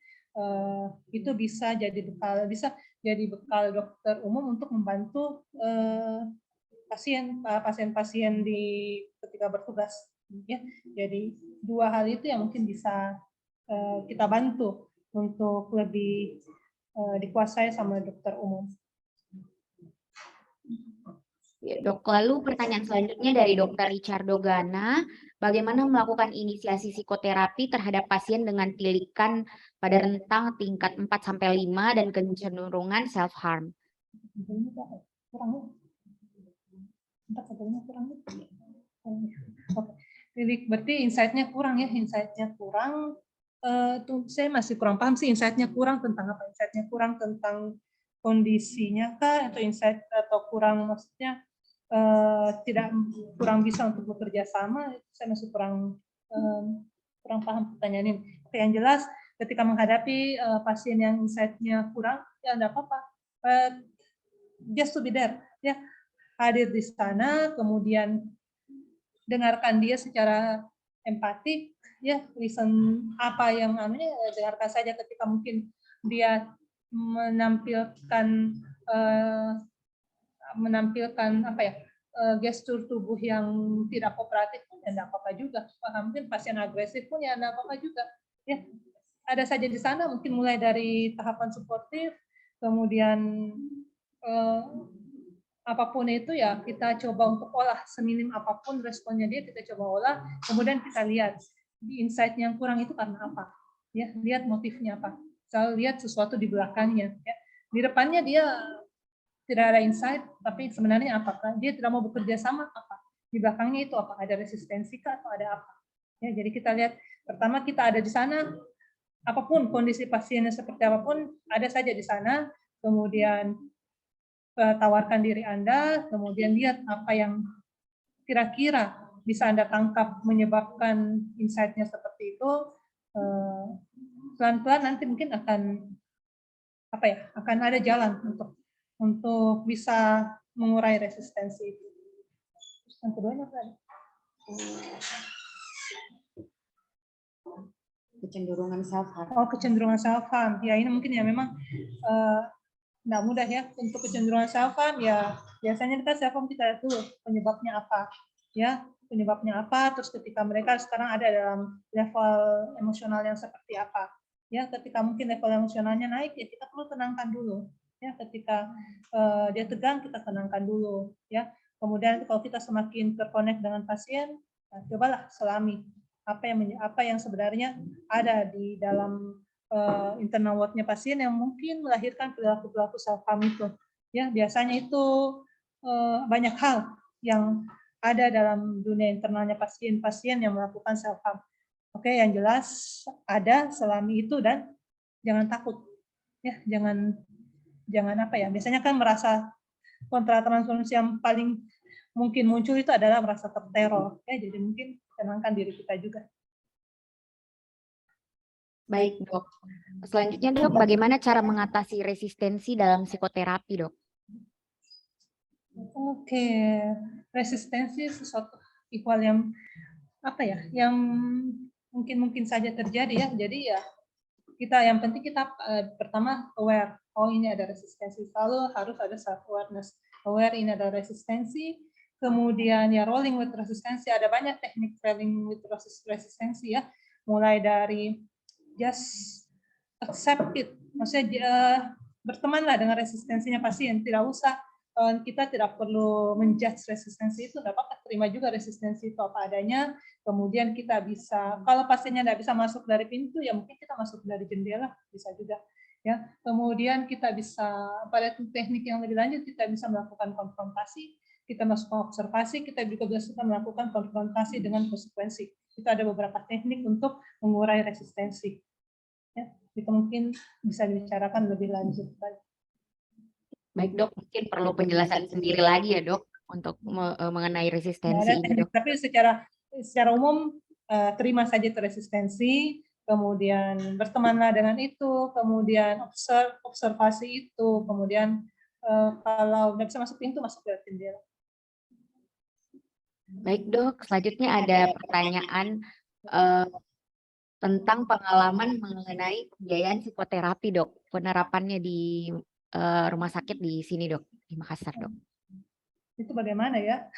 itu bisa jadi bekal dokter umum untuk membantu pasien-pasien di ketika bertugas. Ya, jadi dua hal itu yang mungkin bisa kita bantu untuk lebih dikuasai sama dokter umum. Ya, dok, lalu pertanyaan selanjutnya dari Dr. Richardo Gana, Bagaimana melakukan inisiasi psikoterapi terhadap pasien dengan tilikan pada rentang tingkat 4-5 dan kecenderungan self-harm? Kurang ya? Bentar, kabelnya kurang ya? Oke. Berarti insight-nya kurang ya, insight-nya kurang. Tuh saya masih kurang paham sih insight-nya kurang tentang apa? Insight-nya kurang tentang kondisinya kah, atau insight atau kurang maksudnya tidak kurang bisa untuk bekerja sama? Saya masih kurang paham pertanyaan ini. Oke, yang jelas ketika menghadapi pasien yang insight-nya kurang, ya enggak apa-apa. Just to be there, ya, hadir di sana, kemudian dengarkan dia secara empatik, ya, listen apa yang anunya, dengarkan saja ketika mungkin dia menampilkan apa ya, gestur tubuh yang tidak kooperatif pun ya enggak apa-apa juga. Mungkin pasien agresif pun ya enggak apa-apa juga. Ya, ada saja di sana, mungkin mulai dari tahapan suportif, kemudian apapun itu ya kita coba untuk olah seminim apapun responnya dia, kita coba olah, kemudian kita lihat di insight yang kurang itu karena apa, ya, lihat motifnya apa, selalu lihat sesuatu di belakangnya, ya. Di depannya dia tidak ada insight, tapi sebenarnya apakah dia tidak mau bekerja sama, apa di belakangnya itu, apa ada resistensi kah atau ada apa, ya. Jadi kita lihat pertama kita ada di sana, apapun kondisi pasiennya seperti apapun ada saja di sana, kemudian tawarkan diri Anda, kemudian lihat apa yang kira-kira bisa Anda tangkap menyebabkan insight-nya seperti itu. Pelan-pelan nanti mungkin akan ada jalan untuk bisa mengurai resistensi itu. Yang keduanya tadi. Kecenderungan self-harm. Oh, kecenderungan self-harm. Ya, ini mungkin ya memang nggak mudah ya untuk kecenderungan self-harm, ya biasanya kita self-harm kita lihat dulu penyebabnya apa, ya, penyebabnya apa, terus ketika mereka sekarang ada dalam level emosional yang seperti apa, ya, ketika mungkin level emosionalnya naik ya kita perlu tenangkan dulu, ya, ketika dia tegang kita tenangkan dulu, ya, kemudian kalau kita semakin terkonek dengan pasien, nah, cobalah selami apa yang sebenarnya ada di dalam internal world-nya pasien yang mungkin melahirkan perilaku-perilaku self-harm itu. Ya, biasanya itu banyak hal yang ada dalam dunia internalnya pasien-pasien yang melakukan self-harm. Oke, yang jelas ada selami itu dan jangan takut. Ya, jangan apa ya? Biasanya kan merasa kontratransformasi yang paling mungkin muncul itu adalah merasa terteror. Ya, jadi mungkin tenangkan diri kita juga. Baik, Dok. Selanjutnya, Dok, bagaimana cara mengatasi resistensi dalam psikoterapi, Dok? Oke, resistensi sesuatu ihwal yang apa ya, yang mungkin saja terjadi ya. Jadi ya kita yang penting kita pertama aware, oh ini ada resistensi, selalu harus ada self awareness, aware ini ada resistensi, kemudian ya rolling with resistensi, ada banyak teknik rolling with resistensi ya, mulai dari just accept it, maksudnya bertemanlah dengan resistensinya pasien, tidak usah kita tidak perlu menjudge resistensi itu, tidak apa-apa, terima juga resistensi itu apa adanya, kemudian kita bisa, kalau pasiennya tidak bisa masuk dari pintu, ya mungkin kita masuk dari jendela, bisa juga. Ya, kemudian kita bisa, pada teknik yang lebih lanjut, kita bisa melakukan konfrontasi, kita masuk observasi, kita juga bisa melakukan konfrontasi dengan konsekuensi. Itu ada beberapa teknik untuk mengurai resistensi. Ya, itu mungkin bisa dibicarakan lebih lanjut. Baik, Dok, mungkin perlu penjelasan sendiri lagi ya, Dok, untuk mengenai resistensi ini, Dok. Tapi secara umum terima saja itu resistensi, kemudian bertemanlah dengan itu, kemudian observasi itu, kemudian kalau nggak bisa masuk pintu, masuk ke jendela. Baik, Dok, selanjutnya ada pertanyaan tentang pengalaman mengenai pembiayaan psikoterapi, Dok. Penerapannya di rumah sakit di sini, Dok, di Makassar, Dok. Itu bagaimana ya?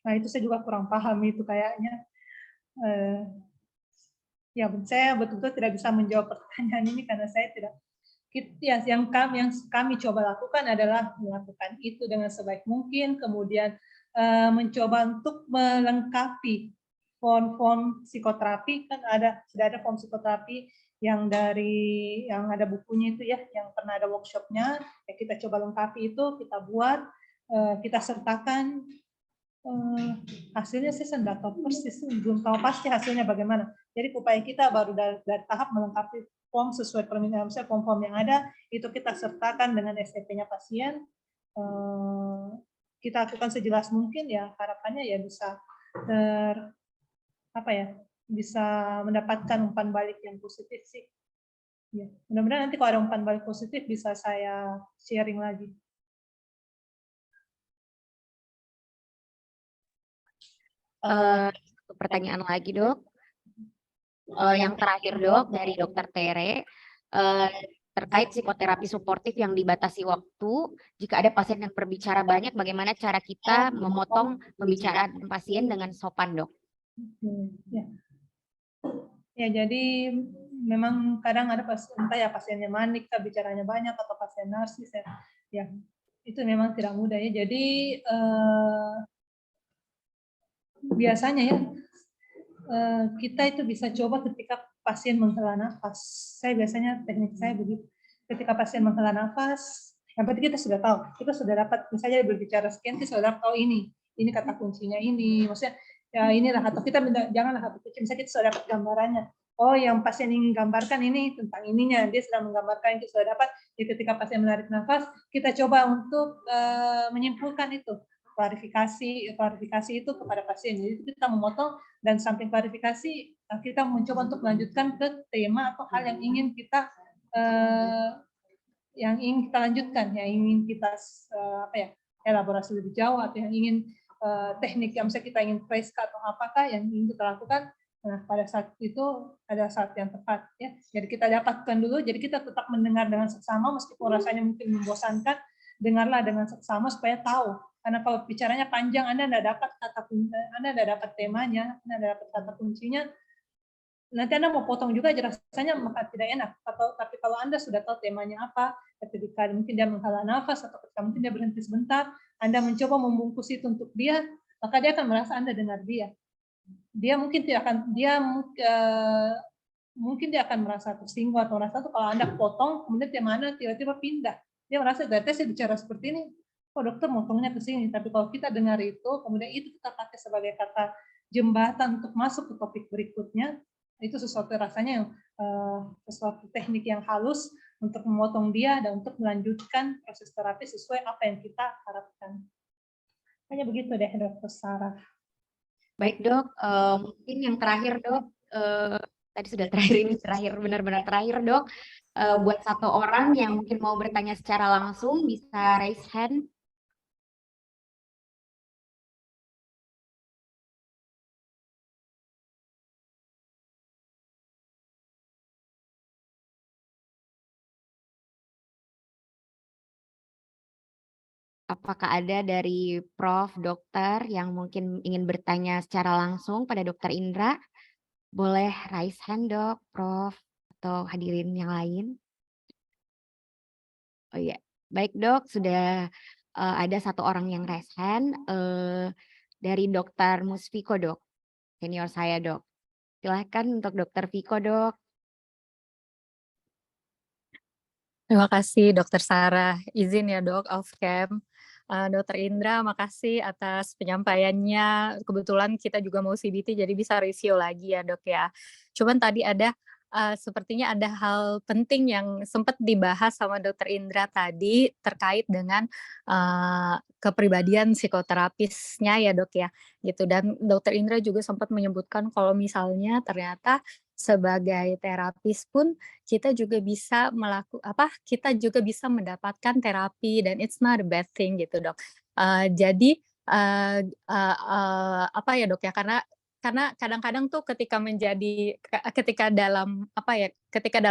Nah, itu saya juga kurang paham itu kayaknya. Ya, saya betul-betul tidak bisa menjawab pertanyaan ini karena saya tidak. Ya, yang kami coba lakukan adalah melakukan itu dengan sebaik mungkin, kemudian mencoba untuk melengkapi form psikoterapi, kan sudah ada form psikoterapi yang ada bukunya itu ya, yang pernah ada workshopnya, ya kita coba lengkapi itu, kita buat, kita sertakan. Hasilnya sih saya nggak tahu persis, belum tahu pasti hasilnya bagaimana. Jadi upaya kita baru dari tahap melengkapi form sesuai permintaan, misalnya form-form yang ada itu kita sertakan dengan STP-nya pasien. Kita lakukan sejelas mungkin ya, harapannya ya bisa bisa mendapatkan umpan balik yang positif sih. Ya, mudah-mudahan nanti kalau ada umpan balik positif bisa saya sharing lagi. Satu pertanyaan lagi, Dok. Yang terakhir, Dok, dari Dokter Tere, terkait psikoterapi suportif yang dibatasi waktu. Jika ada pasien yang berbicara banyak, bagaimana cara kita memotong pembicaraan pasien dengan sopan, Dok? Ya, jadi memang kadang ada entah ya pasiennya manik, bicaranya banyak, atau pasien narsis ya, itu memang tidak mudah ya. Jadi biasanya ya kita itu bisa coba ketika pasien menghela nafas. Teknik saya begitu. Ketika pasien menghela nafas, yang penting kita sudah tahu, kita sudah dapat, misalnya berbicara sekian, kita sudah tahu ini kata kuncinya ini, maksudnya ya inilah, atau kita janganlah hati kecil, misalnya kita sudah dapat gambarannya. Oh, yang pasien ingin gambarkan ini tentang ininya, dia sedang menggambarkan, kita sudah dapat. Jadi ketika pasien menarik nafas, kita coba untuk menyimpulkan itu. Klarifikasi itu kepada pasien. Jadi kita memotong, dan samping klarifikasi kita mencoba untuk melanjutkan ke tema atau hal yang ingin kita lanjutkan, yang ingin kita elaborasi lebih jauh, atau yang ingin teknik yang misalnya kita ingin trace atau apakah yang ingin kita lakukan. Nah, pada saat itu ada saat yang tepat ya. Jadi kita dapatkan dulu, jadi kita tetap mendengar dengan seksama meskipun rasanya mungkin membosankan, dengarlah dengan seksama supaya tahu. Karena kalau bicaranya panjang, Anda tidak dapat temanya, Anda tidak dapat kata kuncinya, nanti Anda mau potong juga rasanya maka tidak enak. Tapi kalau Anda sudah tahu temanya apa, ketika mungkin dia menghela nafas, atau ketika mungkin dia berhenti sebentar, Anda mencoba membungkus itu untuk dia, maka dia akan merasa Anda dengar dia. Dia mungkin akan merasa tersinggung atau merasa tuh kalau Anda potong, kemudian temanya tiba-tiba pindah. Dia merasa dari saya bicara seperti ini, oh dokter motongnya ke sini. Tapi kalau kita dengar itu, kemudian itu kita pakai sebagai kata jembatan untuk masuk ke topik berikutnya, itu sesuatu rasanya yang sesuatu teknik yang halus untuk memotong dia dan untuk melanjutkan proses terapi sesuai apa yang kita harapkan. Hanya begitu deh, Dokter Sarah. Baik, Dok. Mungkin yang terakhir, Dok. Tadi sudah terakhir, ini terakhir, benar-benar terakhir, Dok. Buat satu orang yang mungkin mau bertanya secara langsung, bisa raise hand. Apakah ada dari Prof, dokter yang mungkin ingin bertanya secara langsung pada Dokter Indra? Boleh raise hand, Dok, Prof, atau hadirin yang lain. Oh iya, baik Dok, sudah ada satu orang yang raise hand dari Dokter Musfiko, Dok, senior saya, Dok. Silakan untuk Dokter Viko, Dok. Terima kasih Dokter Sarah. Izin ya Dok, off cam. Dokter Indra, makasih atas penyampaiannya. Kebetulan kita juga mau CBT, jadi bisa review lagi ya Dok ya. Cuman tadi ada sepertinya ada hal penting yang sempat dibahas sama Dokter Indra tadi terkait dengan kepribadian psikoterapisnya ya Dok ya. Gitu. Dan Dokter Indra juga sempat menyebutkan kalau misalnya ternyata sebagai terapis pun kita juga bisa kita juga bisa mendapatkan terapi dan it's not a bad thing gitu Dok. Jadi apa ya Dok ya, karena kadang-kadang tuh ketika dalam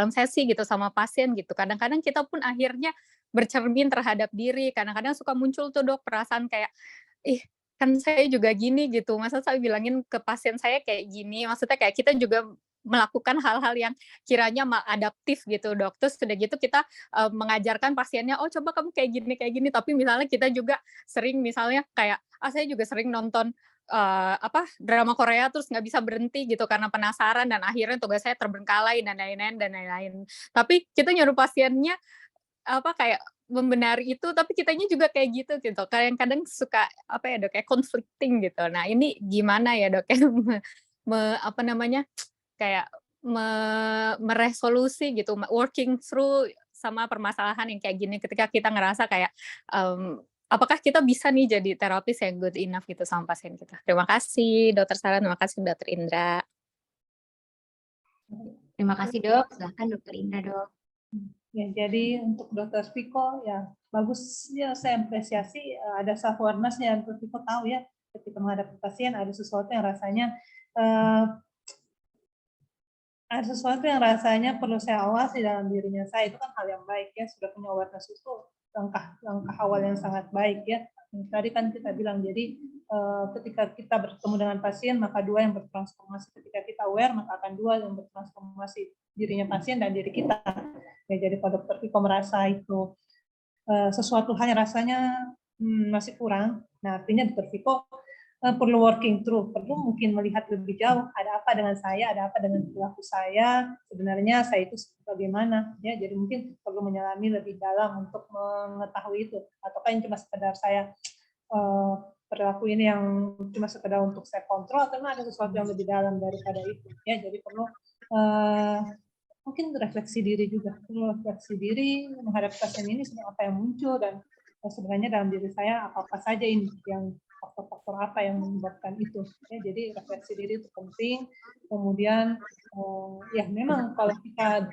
sesi gitu sama pasien gitu, kadang-kadang kita pun akhirnya bercermin terhadap diri, kadang-kadang suka muncul tuh Dok perasaan kayak, ih kan saya juga gini gitu, masa saya bilangin ke pasien saya kayak gini, maksudnya kayak kita juga melakukan hal-hal yang kiranya maladaptif gitu Dok. Terus sudah gitu kita mengajarkan pasiennya, oh coba kamu kayak gini, tapi misalnya kita juga sering misalnya kayak, saya juga sering nonton drama Korea terus nggak bisa berhenti gitu karena penasaran dan akhirnya tugas saya terbengkalai dan lain-lain. Tapi kita nyuruh pasiennya kayak membenari itu, tapi kitanya juga kayak gitu. Kadang-kadang suka kayak conflicting gitu. Nah, ini gimana ya, Dok, ya kayak meresolusi gitu, working through sama permasalahan yang kayak gini ketika kita ngerasa kayak, apakah kita bisa nih jadi terapis yang good enough gitu sama pasien kita. Terima kasih Dokter Sarah, terima kasih Dokter Indra. Terima kasih dok, silahkan dokter Indra dok. Ya, jadi untuk Dr. Viko ya bagus ya, saya apresiasi ada self awareness-nya. Dr. Viko tahu ya ketika menghadapi pasien ada sesuatu yang rasanya perlu saya awasi dalam dirinya saya, itu kan hal yang baik ya, sudah punya awareness itu langkah awal yang sangat baik ya. Tadi kan kita bilang jadi ketika kita bertemu dengan pasien maka dua yang bertransformasi, ketika kita aware maka akan dua yang bertransformasi, dirinya pasien dan diri kita. Ya, jadi kalau Dokter Viko merasa itu sesuatu hal yang rasanya masih kurang, nah artinya Dokter Viko perlu working through, perlu mungkin melihat lebih jauh, ada apa dengan saya, ada apa dengan perilaku saya, sebenarnya saya itu bagaimana, ya. Jadi mungkin perlu menyelami lebih dalam untuk mengetahui itu, ataukah yang cuma sekedar saya perilaku ini yang cuma sekedar untuk saya kontrol, karena ada sesuatu yang lebih dalam daripada itu, ya. Jadi perlu mungkin refleksi diri juga, perlu refleksi diri menghadapi pasien ini, sebenarnya apa yang muncul dan sebenarnya dalam diri saya apa saja ini yang faktor-faktor apa yang menyebabkan itu, ya. Jadi refleksi diri itu penting. Kemudian ya memang kalau kita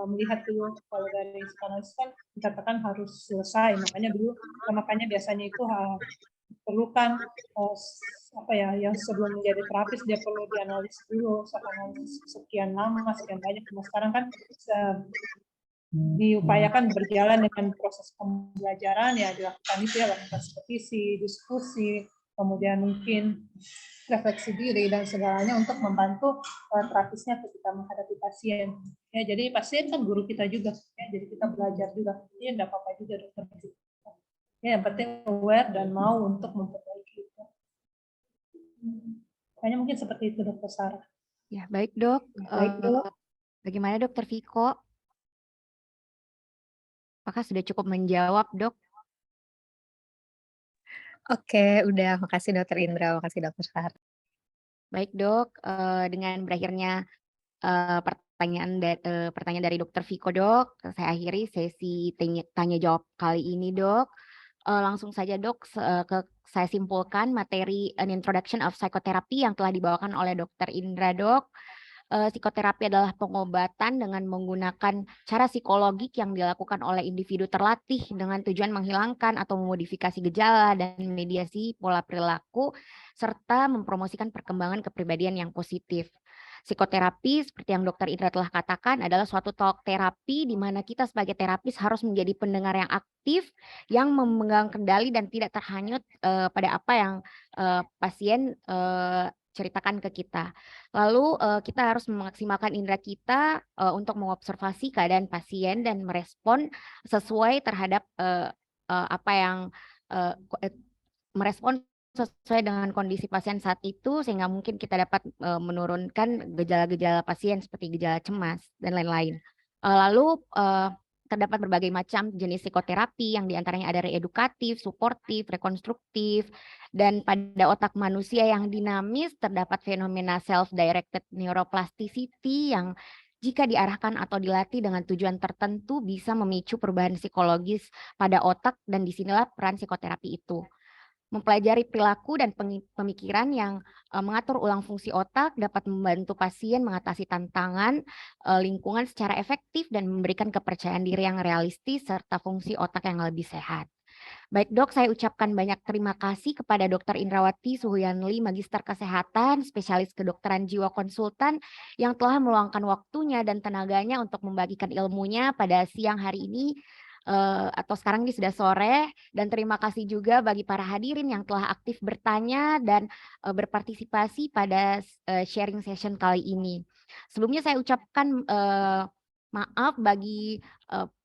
melihat dulu, kalau dari psikanalisis kan dikatakan harus selesai, makanya biasanya itu perlukan yang sebelum menjadi terapis dia perlu dianalisis dulu, sekian lama, sekian banyak. Nah, sekarang kan diupayakan berjalan dengan proses pembelajaran, ya dilakukan itu ya, lakukan petisi, diskusi, kemudian mungkin refleksi diri dan segalanya untuk membantu terapisnya ketika menghadapi pasien. Ya, jadi pasien kan guru kita juga, ya, jadi kita belajar juga. Ya, tidak apa-apa juga dokter. Ya, yang penting aware dan mau untuk memperbaiki itu. Kayaknya mungkin seperti itu Dokter Sarah. Ya, baik dok. Bagaimana Dokter Viko? Apakah sudah cukup menjawab, dok? Oke, udah. Makasih Dokter Indra, makasih Dokter Sarah. Baik dok, dengan berakhirnya pertanyaan dari Dokter Viko dok, saya akhiri sesi tanya jawab kali ini dok. Langsung saja dok, saya simpulkan materi An Introduction of Psychotherapy yang telah dibawakan oleh Dokter Indra dok. Psikoterapi adalah pengobatan dengan menggunakan cara psikologik yang dilakukan oleh individu terlatih dengan tujuan menghilangkan atau memodifikasi gejala dan mediasi pola perilaku serta mempromosikan perkembangan kepribadian yang positif. Psikoterapi seperti yang Dokter Indra telah katakan adalah suatu talk terapi di mana kita sebagai terapis harus menjadi pendengar yang aktif, yang memegang kendali dan tidak terhanyut pada apa yang pasien ceritakan ke kita. Lalu kita harus memaksimalkan indera kita untuk mengobservasi keadaan pasien dan merespon sesuai terhadap apa yang merespon sesuai dengan kondisi pasien saat itu, sehingga mungkin kita dapat menurunkan gejala-gejala pasien seperti gejala cemas dan lain-lain. Lalu terdapat berbagai macam jenis psikoterapi yang diantaranya ada reedukatif, suportif, rekonstruktif, dan pada otak manusia yang dinamis terdapat fenomena self-directed neuroplasticity yang jika diarahkan atau dilatih dengan tujuan tertentu bisa memicu perubahan psikologis pada otak, dan disinilah peran psikoterapi itu. Mempelajari perilaku dan pemikiran yang mengatur ulang fungsi otak dapat membantu pasien mengatasi tantangan lingkungan secara efektif dan memberikan kepercayaan diri yang realistis serta fungsi otak yang lebih sehat. Baik dok, saya ucapkan banyak terima kasih kepada Dr. Indrawati Suhuyanli, Magister Kesehatan, Spesialis Kedokteran Jiwa Konsultan yang telah meluangkan waktunya dan tenaganya untuk membagikan ilmunya pada siang hari ini. Atau sekarang ini sudah sore, dan terima kasih juga bagi para hadirin yang telah aktif bertanya dan berpartisipasi pada sharing session kali ini. Sebelumnya saya ucapkan maaf bagi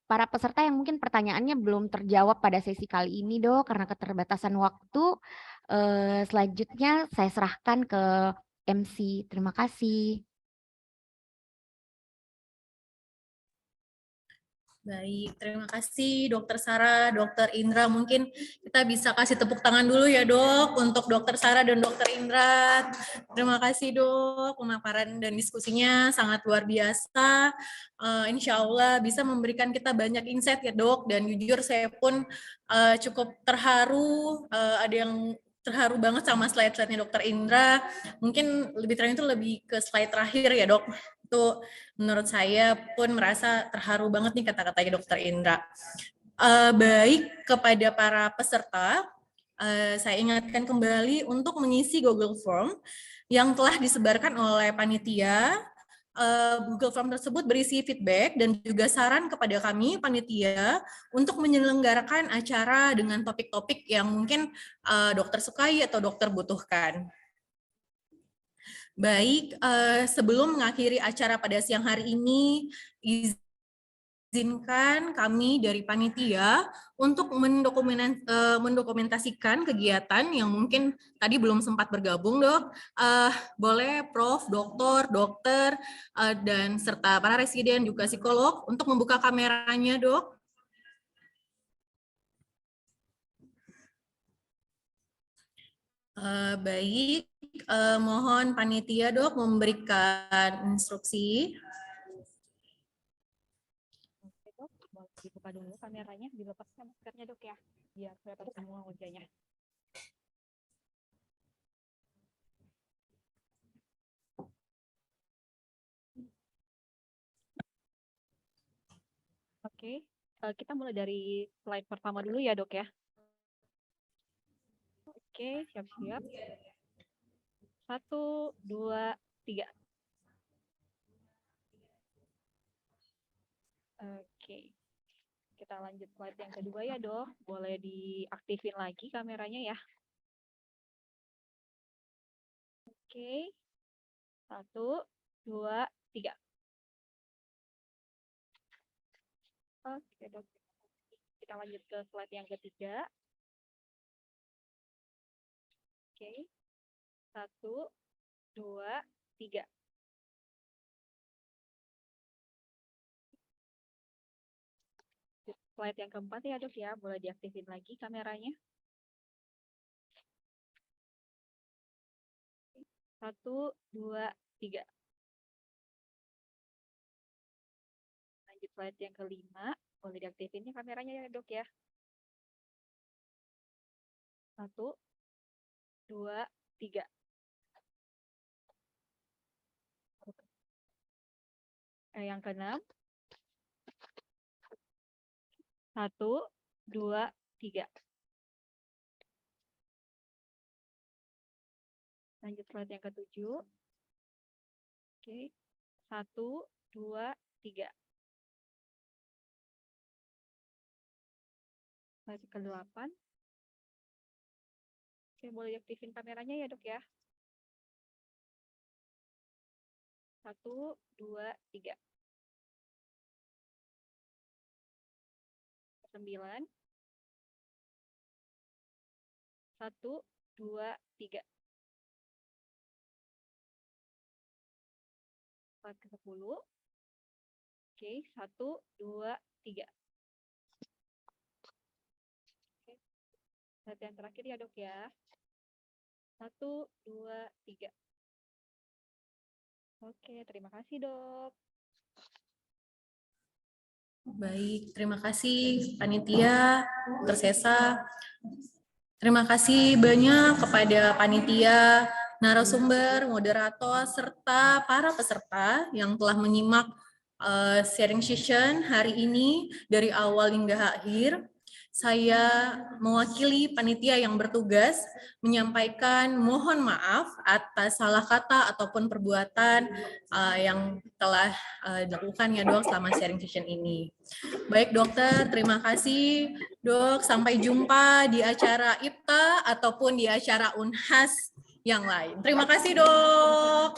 para peserta yang mungkin pertanyaannya belum terjawab pada sesi kali ini, Dok, karena keterbatasan waktu. Selanjutnya saya serahkan ke MC. Terima kasih. Baik, terima kasih Dokter Sarah, Dokter Indra. Mungkin kita bisa kasih tepuk tangan dulu ya Dok untuk Dokter Sarah dan Dokter Indra. Terima kasih Dok, pemaparan dan diskusinya sangat luar biasa. Insya Allah bisa memberikan kita banyak insight ya Dok. Dan jujur saya pun cukup terharu, ada yang terharu banget sama slide-slide-nya Dokter Indra. Mungkin lebih terang itu lebih ke slide terakhir ya Dok. Itu menurut saya pun merasa terharu banget nih kata-katanya Dokter Indra. Baik kepada para peserta, saya ingatkan kembali untuk mengisi Google Form yang telah disebarkan oleh panitia. Google Form tersebut berisi feedback dan juga saran kepada kami panitia untuk menyelenggarakan acara dengan topik-topik yang mungkin dokter sukai atau dokter butuhkan. Baik, sebelum mengakhiri acara pada siang hari ini, izinkan kami dari panitia untuk mendokumentasikan kegiatan yang mungkin tadi belum sempat bergabung, Dok. Boleh Prof, dokter, dan serta para residen juga psikolog untuk membuka kameranya, Dok. Baik, mohon panitia Dok memberikan instruksi. Oke Dok, boleh dibuka dulu kameranya, dilepaskan maskernya Dok ya, biar kelihatan semua wajahnya. Oke, kita mulai dari slide pertama dulu ya Dok ya. Oke, siap-siap. 1, 2, 3. Oke, kita lanjut slide yang kedua ya Dok. Boleh diaktifin lagi kameranya ya. Oke, 1, 2, 3. Oke Dok, kita lanjut ke slide yang ketiga. Oke, 1, 2, 3. Slide yang keempat ya Dok ya, boleh diaktifin lagi kameranya. 1, 2, 3. Lanjut slide yang kelima, boleh diaktifin kameranya ya Dok ya. 1, 2, 3. Yang keenam. 1, 2, 3. Lanjut slide yang ketujuh. Oke. 1, 2, 3. Slide ke-8. Oke, boleh diaktifin kameranya ya Dok ya. 1, 2, 3. 9. 1, 2, 3. Slide ke-10. Oke, 1, 2, 3. Oke. Slide yang terakhir ya Dok ya. 1, 2, 3. Oke, terima kasih Dok. Baik, terima kasih panitia, Dr. Sesa. Terima kasih banyak kepada panitia, narasumber, moderator, serta para peserta yang telah menyimak sharing session hari ini dari awal hingga akhir. Saya mewakili panitia yang bertugas menyampaikan mohon maaf atas salah kata ataupun perbuatan yang telah dilakukan ya Dok selama sharing session ini. Baik dokter, terima kasih Dok. Sampai jumpa di acara IPTA ataupun di acara UNHAS yang lain. Terima kasih Dok.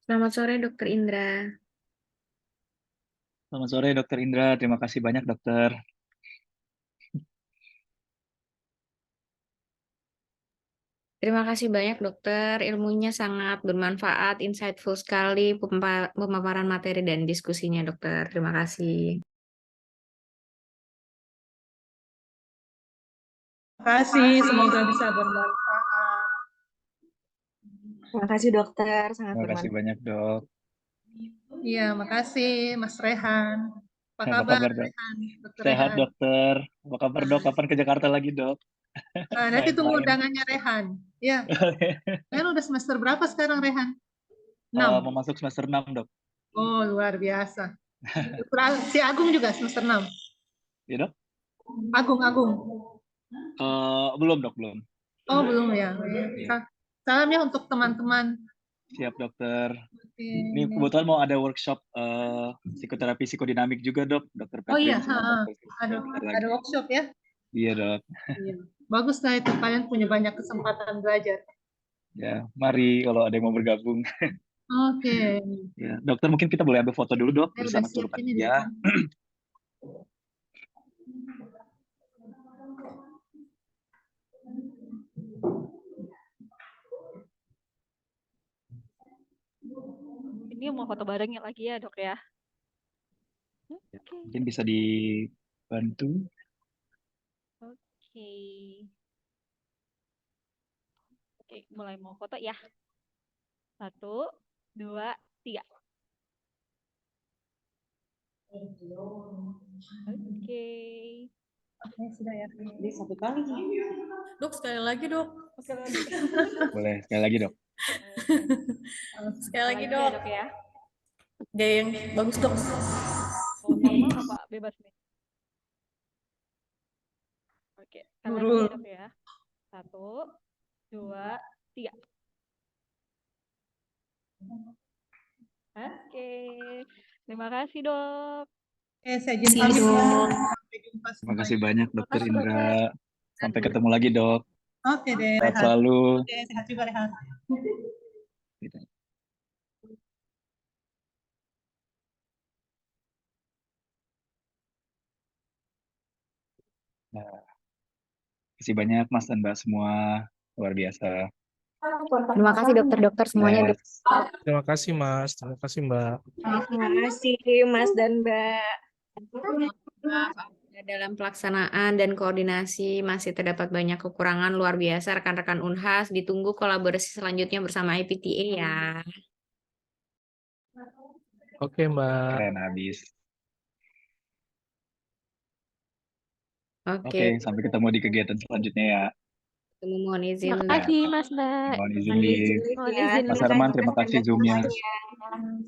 Selamat sore, Dokter Indra. Selamat sore, Dokter Indra. Terima kasih banyak, dokter. Terima kasih banyak, dokter. Ilmunya sangat bermanfaat, insightful sekali pemaparan materi dan diskusinya, dokter. Terima kasih. Terima kasih, semoga bisa bermanfaat. Terima kasih dokter, sangat Terima kasih bermanfaat. banyak, dok. Iya, makasih Mas Rehan. Apa Apa kabar kabar, dok? Rehan? Dokter Sehat, Rehan. dokter. Apa kabar, dok? Kapan ke Jakarta lagi, dok? Nanti tunggu Main-main. undangannya Rehan. Ya, Rehan udah semester berapa sekarang Rehan? 6. Mau masuk semester 6, dok. Oh, luar biasa. Si Agung juga semester 6. Ya, dok? Agung. Belum, dok, belum. Oh, belum ya. Salam ya untuk teman-teman. Siap, dokter. Oke. Ini kebetulan mau ada workshop psikoterapi psikodinamik juga, dok. Dokter Oh iya, Patrick sama dokter Siska bentar lagi. ada workshop ya. Iya, dok. Iya. Bagus lah itu, kalian punya banyak kesempatan belajar. Ya, mari kalau ada yang mau bergabung. Oke. Ya, dokter mungkin kita boleh ambil foto dulu, dok, Saya udah bersama siap seluruh ini di panitia. depan. Ini mau foto barengnya lagi ya, Dok ya. Mungkin bisa dibantu. Oke. Oke, mulai mau foto ya. 1, 2, 3. Oke. Oke, sudah ya. Jadi satu kali. Dok, sekali lagi dok. Boleh, sekali lagi, dok. Sekali lagi ya, dok. Dok ya. Gaya yang bagus dok. Mau normal apa bebas nih? Oke, sekali lagi ya, Dok ya. 1, 2, 3. Oke. Terima kasih, Dok. Oke, saya izin pamit ya. Sampai jumpa Terima kasih banyak, dokter kasih, Indra. Sampai ketemu lagi, dok. Oke deh, Sehat Rehan. selalu. Oke, sehat juga Rehan. Nah, terima kasih banyak, Mas dan Mbak semua. Luar biasa. Terima kasih, dokter-dokter semuanya. Yes. Terima kasih, Mas. Terima kasih, Mbak. Terima kasih Mas dan Mbak. Dalam pelaksanaan dan koordinasi masih terdapat banyak kekurangan luar biasa rekan-rekan Unhas. Ditunggu kolaborasi selanjutnya bersama IPTA ya. Oke, Mbak. Keren habis. Oke. Oke, sampai ketemu di kegiatan selanjutnya ya. Mohon izin. Terima kasih Mas Mbak. Mohon izin Mohon Liv. izin Liv Mohon ya. izin Mas Liv. Arman, terima Mas kasih Anda, Zoom-nya. semuanya.